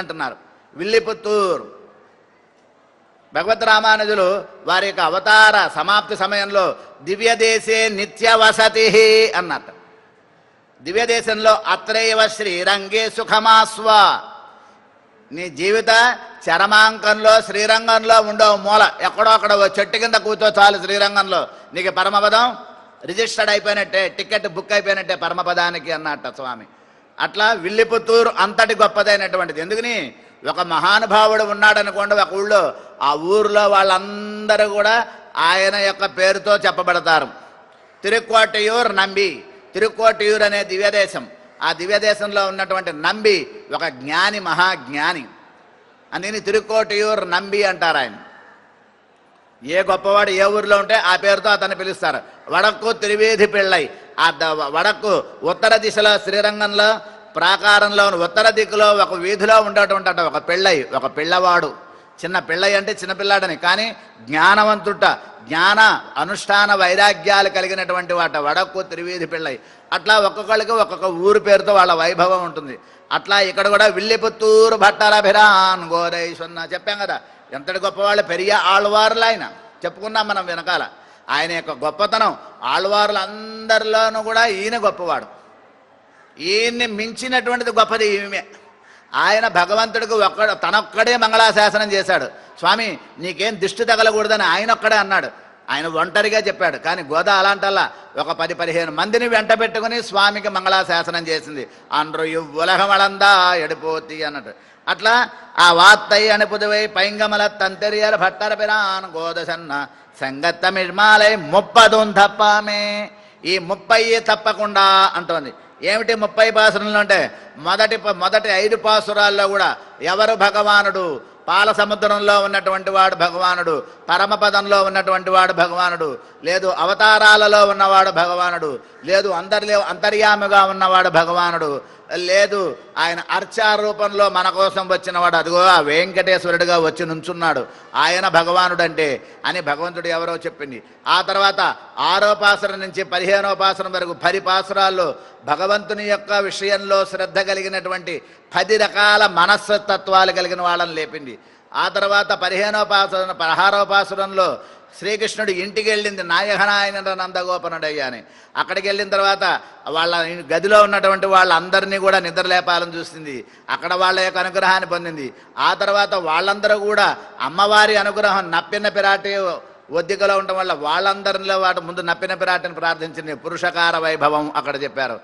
అంటున్నారు. విల్లిపుత్తూరు భగవత్ రామానుజులు వారి యొక్క అవతార సమాప్తి సమయంలో దివ్యదేశే నిత్య వసతి అన్నట్టు. దివ్యదేశంలో అత్రైవ శ్రీరంగే సుఖమాస్వ. నీ జీవిత చరమాంకంలో శ్రీరంగంలో ఉండవు మూల, ఎక్కడో అక్కడ చెట్టు కింద కూర్చో చాలు శ్రీరంగంలో, నీకు పరమపదం రిజిస్టర్డ్ అయిపోయినట్టే, టికెట్ బుక్ అయిపోయినట్టే పరమపదానికి అన్నట్ట స్వామి. అట్లా విల్లిపుత్తూరు అంతటి గొప్పదైనటువంటిది. ఎందుకని ఒక మహానుభావుడు ఉన్నాడనుకోండి ఒక ఊళ్ళో, ఆ ఊరిలో వాళ్ళందరూ కూడా ఆయన యొక్క పేరుతో చెప్పబడతారు. తిరుక్కోటియూర్ నంబి, తిరుక్కోటియూర్ అనే దివ్యదేశం, ఆ దివ్యదేశంలో ఉన్నటువంటి నంబి ఒక జ్ఞాని, మహాజ్ఞాని. అందుకని తిరుక్కోటియూర్ నంబి అంటారు ఆయన. ఏ గొప్పవాడు ఏ ఊరిలో ఉంటే ఆ పేరుతో అతన్ని పిలుస్తారు. వడక్కు తిరువీధి పిళ్ళై, ఆ వడక్కు ఉత్తర దిశలో శ్రీరంగంలో ప్రాకారంలో ఉత్తర దిక్కులో ఒక వీధిలో ఉండేటువంటి ఒక పిళ్ళై, ఒక పిల్లవాడు. చిన్న పిళ్ళై అంటే చిన్నపిల్లాడని, కానీ జ్ఞానవంతుట, జ్ఞాన అనుష్ఠాన వైరాగ్యాలు కలిగినటువంటి వాట వడక్కు తిరువీధి పిళ్ళై. అట్లా ఒక్కొక్కళ్ళకి ఒక్కొక్క ఊరు పేరుతో వాళ్ళ వైభవం ఉంటుంది. అట్లా ఇక్కడ కూడా విల్లిపుత్తూరు భట్టరభిరాన్ గోరైశ్వన్న చెప్పాం కదా. ఎంతటి గొప్పవాళ్ళు, పెరియ ఆళ్వార్లు ఆయన, చెప్పుకున్నాం మనం వెనకాల. ఆయన యొక్క గొప్పతనం ఆళ్వార్లందరిలోనూ కూడా ఈయన గొప్పవాడు. ఈయన్ని మించినటువంటిది గొప్పది ఈమె. ఆయన భగవంతుడికి తనొక్కడే మంగళాశాసనం చేశాడు. స్వామి నీకేం దిష్టి తగలకూడదని ఆయన ఒక్కడే అన్నాడు. ఆయన ఒంటరిగా చెప్పాడు. కానీ గోదా అలాంటల్లా ఒక 10-15 మందిని వెంట పెట్టుకుని స్వామికి మంగళాశాసనం చేసింది. అండ్రు ఉలహమళందా ఎడిపోతి అన్నట్టు. అట్లా ఆ వాత్తై అణిపుదువై పైంగమల తంతెరియర్ భట్టరపిరాన్ గోదసన్న సంగత్తమిర్మాలై 30 తప్పామే. ఈ 30 తప్పకుండా అంటోంది. ఏమిటి 30 పాసురంలో అంటే మొదటి 5 పాసురాల్లో కూడా ఎవరు భగవానుడు? పాల సముద్రంలో ఉన్నటువంటి వాడు భగవానుడు, పరమపదంలో ఉన్నటువంటి వాడు భగవానుడు, లేదు అవతారాలలో ఉన్నవాడు భగవానుడు, లేదు అంతర్యామిగా ఉన్నవాడు భగవానుడు, లేదు ఆయన అర్చా రూపంలో మన కోసం వచ్చినవాడు, అదిగో ఆ వెంకటేశ్వరుడిగా వచ్చి నుంచున్నాడు, ఆయన భగవానుడంటే అని భగవంతుడు ఎవరో చెప్పింది. ఆ తర్వాత 6వ పాసురం నుంచి 15వ పాసురం వరకు 10 పాసురాల్లో భగవంతుని యొక్క విషయంలో శ్రద్ధ కలిగినటువంటి 10 రకాల మనస్తత్వాలు కలిగిన వాళ్ళని లేపింది. ఆ తర్వాత 16వ పాసురంలో శ్రీకృష్ణుడు ఇంటికి వెళ్ళింది నాయకనాయన నందగోపనుడయ్యా అని. అక్కడికి వెళ్ళిన తర్వాత వాళ్ళ గదిలో ఉన్నటువంటి వాళ్ళందరినీ కూడా నిద్రలేపాలని చూసింది. అక్కడ వాళ్ళ యొక్క అనుగ్రహాన్ని పొందింది. ఆ తర్వాత వాళ్ళందరూ కూడా అమ్మవారి అనుగ్రహం, నప్పిన పిరాటి ఒద్దికలో ఉండటం వల్ల వాళ్ళందరిలో వాటి ముందు నప్పిన పిరాటిని ప్రార్థించింది. పురుషకార వైభవం అక్కడ చెప్పారు.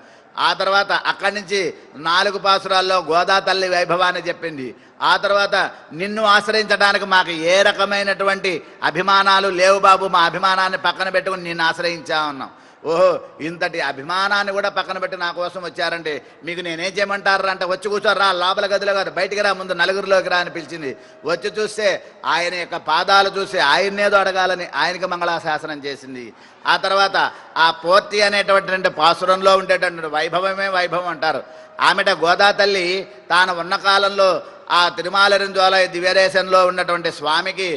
ఆ తర్వాత అక్కడి నుంచి 4 పాసురాల్లో గోదా తల్లి వైభవాన్ని చెప్పింది. ఆ తర్వాత నిన్ను ఆశ్రయించడానికి మాకు ఏ రకమైనటువంటి అభిమానాలు లేవు బాబు, మా అభిమానాన్ని పక్కన పెట్టుకుని నిన్ను ఆశ్రయించామన్నాం. ఓహో, ఇంతటి అభిమానాన్ని కూడా పక్కన పెట్టి నా కోసం వచ్చారంటే మీకు నేనేం చేయమంటారు అంటే, వచ్చి కూర్చోరా, లోపల గదిలో గారు బయటికి రా, ముందు నలుగురిలోకి రా అని పిలిచింది. వచ్చి చూస్తే ఆయన యొక్క పాదాలు చూసి ఆయన్నేదో అడగాలని ఆయనకి మంగళాశాసనం చేసింది. ఆ తర్వాత ఆ పూర్తి అనేటటువంటి పాసురంలో ఉండేటటువంటి వైభవమే వైభవం అంటారు. ఆమెట గోదా తల్లి తాను ఉన్న కాలంలో ఆ తిరుమాలరింజోల దివ్యదేశంలో ఉన్నటువంటి స్వామికి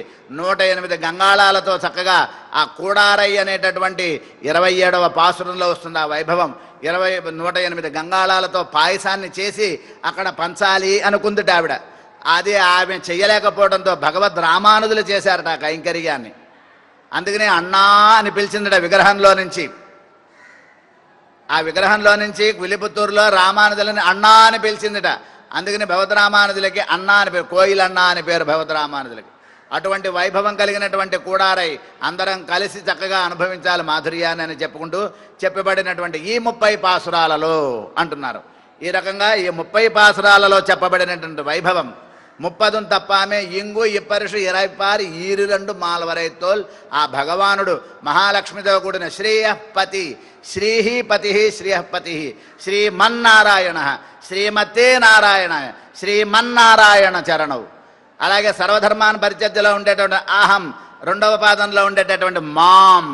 108 గంగాళాలతో చక్కగా ఆ కూడారై అనేటటువంటి 27వ పాసురంలో వస్తుంది ఆ వైభవం. 108 గంగాళాలతో పాయసాన్ని చేసి అక్కడ పంచాలి అనుకుందిట ఆవిడ. అది ఆమె చెయ్యలేకపోవడంతో భగవద్ రామానుజులు చేశారట ఆ కైంకర్యాన్ని. అందుకనే అన్నా అని పిలిచిందట విగ్రహంలో నుంచి. ఆ విగ్రహంలో నుంచి విల్లిపుత్తూరులో రామానుజులని అన్నా అని పిలిచిందిట. అందుకని భగవద్రామానుజులకి అన్నా అని పేరు, కోయిలన్నా అని పేరు భగవద్రామానుజులకి. అటువంటి వైభవం కలిగినటువంటి కూడారై అందరం కలిసి చక్కగా అనుభవించాలి మాధుర్యాన్ని అని చెప్పుకుంటూ చెప్పబడినటువంటి ఈ 30 పాసురాలలో అంటున్నారు. ఈ రకంగా ఈ 30 పాసురాలలో చెప్పబడినటువంటి వైభవం 30 తప్పామే ఇంగు ఇప్పరుషు 20 ఈరు మాల్వరైతోల్. ఆ భగవానుడు మహాలక్ష్మితో కూడిన శ్రీయపతి, శ్రీహి పతి, శ్రీయపతి, శ్రీమన్నారాయణ, శ్రీమతే నారాయణ, శ్రీమన్నారాయణ చరణవు. అలాగే సర్వధర్మాన్ పరిచర్యలో ఉండేటువంటి అహం, 2వ పాదంలో ఉండేటటువంటి మాం,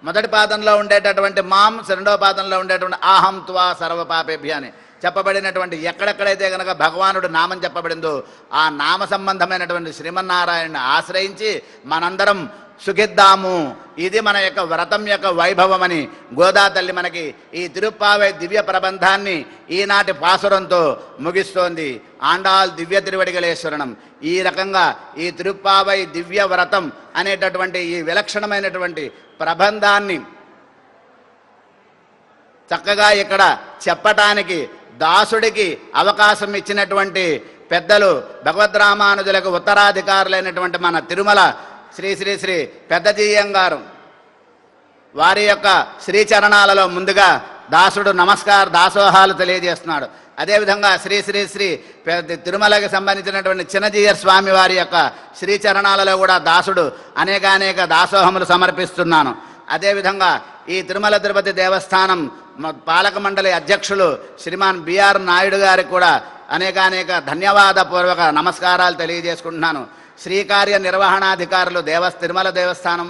1వ పాదంలో ఉండేటటువంటి మాం, 2వ పాదంలో ఉండేటువంటి అహం త్వా సర్వపాపేభ్య అని చెప్పబడినటువంటి ఎక్కడెక్కడైతే కనుక భగవానుడు నామం చెప్పబడిందో ఆ నామ సంబంధమైనటువంటి శ్రీమన్నారాయణని ఆశ్రయించి మనందరం సుఖిద్దాము. ఇది మన యొక్క వ్రతం యొక్క వైభవం అని గోదా తల్లి మనకి ఈ తిరుప్పావై దివ్య ప్రబంధాన్ని ఈనాటి పాసురంతో ముగిస్తోంది. ఆండాల్ దివ్య తిరువడిగలేశ్వరణం. ఈ రకంగా ఈ తిరుప్పావై దివ్య వ్రతం అనేటటువంటి ఈ విలక్షణమైనటువంటి ప్రబంధాన్ని చక్కగా ఇక్కడ చెప్పటానికి దాసుడికి అవకాశం ఇచ్చినటువంటి పెద్దలు భగవద్రామానుజులకు ఉత్తరాధికారులైనటువంటి మన తిరుమల శ్రీ శ్రీ శ్రీ పెద్దజీయం గారు వారి యొక్క శ్రీచరణాలలో ముందుగా దాసుడు దాసోహాలు తెలియజేస్తున్నాడు. అదేవిధంగా శ్రీ శ్రీ శ్రీ తిరుమలకి సంబంధించినటువంటి చిన్నజీయర్ స్వామి వారి యొక్క శ్రీచరణాలలో కూడా దాసుడు అనేక దాసోహములు సమర్పిస్తున్నాను. అదేవిధంగా ఈ తిరుమల తిరుపతి దేవస్థానం పాలక మండలి అధ్యక్షులు శ్రీమాన్ బిఆర్ నాయుడు గారికి కూడా అనేక ధన్యవాదపూర్వక నమస్కారాలు తెలియజేసుకుంటున్నాను. శ్రీకార్య నిర్వహణాధికారులు తిరుమల దేవస్థానం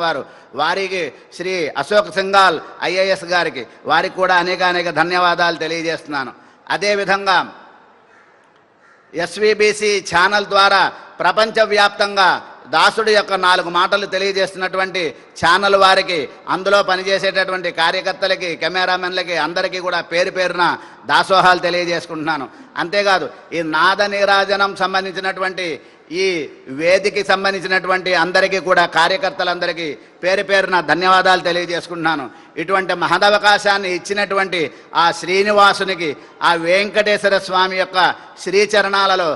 వారికి శ్రీ అశోక్ సింఘాల్ ఐఏఎస్ గారికి వారికి కూడా అనేక ధన్యవాదాలు తెలియజేస్తున్నాను. అదేవిధంగా ఎస్విబిసి ఛానల్ ద్వారా ప్రపంచవ్యాప్తంగా దాసుడి యొక్క 4 మాటలు తెలియజేస్తున్నటువంటి ఛానల్ వారికి, అందులో పనిచేసేటటువంటి కార్యకర్తలకి, కెమెరామెన్లకి అందరికీ కూడా పేరున దాసోహాలు తెలియజేసుకుంటున్నాను. అంతేకాదు ఈ నాద నీరాజనం సంబంధించినటువంటి ఈ వేదికకి సంబంధించినటువంటి అందరికీ కూడా కార్యకర్తలందరికీ పేరున ధన్యవాదాలు తెలియజేసుకుంటున్నాను. ఇటువంటి మహదవకాశాన్ని ఇచ్చినటువంటి ఆ శ్రీనివాసునికి, ఆ వెంకటేశ్వర స్వామి యొక్క శ్రీచరణాలలో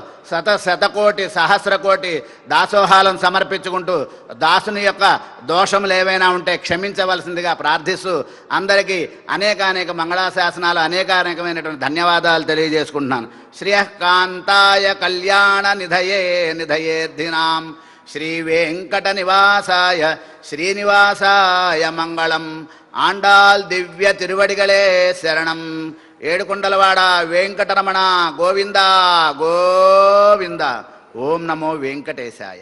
శతకోటి సహస్రకోటి దాసోహాలను సమర్పించుకుంటూ దాసుని యొక్క దోషములు ఏవైనా ఉంటే క్షమించవలసిందిగా ప్రార్థిస్తూ అందరికీ అనేక మంగళాశాసనాలు అనేకమైనటువంటి ధన్యవాదాలు తెలియజేసుకుంటున్నాను. శ్రీయకాంతాయ కళ్యాణ నిధయేర్ధినాం శ్రీ వెంకట నివాసాయ శ్రీనివాసాయ మంగళం. ఆండాల్ దివ్య తిరువడిగలే శరణం. ఏడుకొండలవాడ వెంకటరమణ గోవింద గోవింద. ఓం నమో వెంకటేశాయ.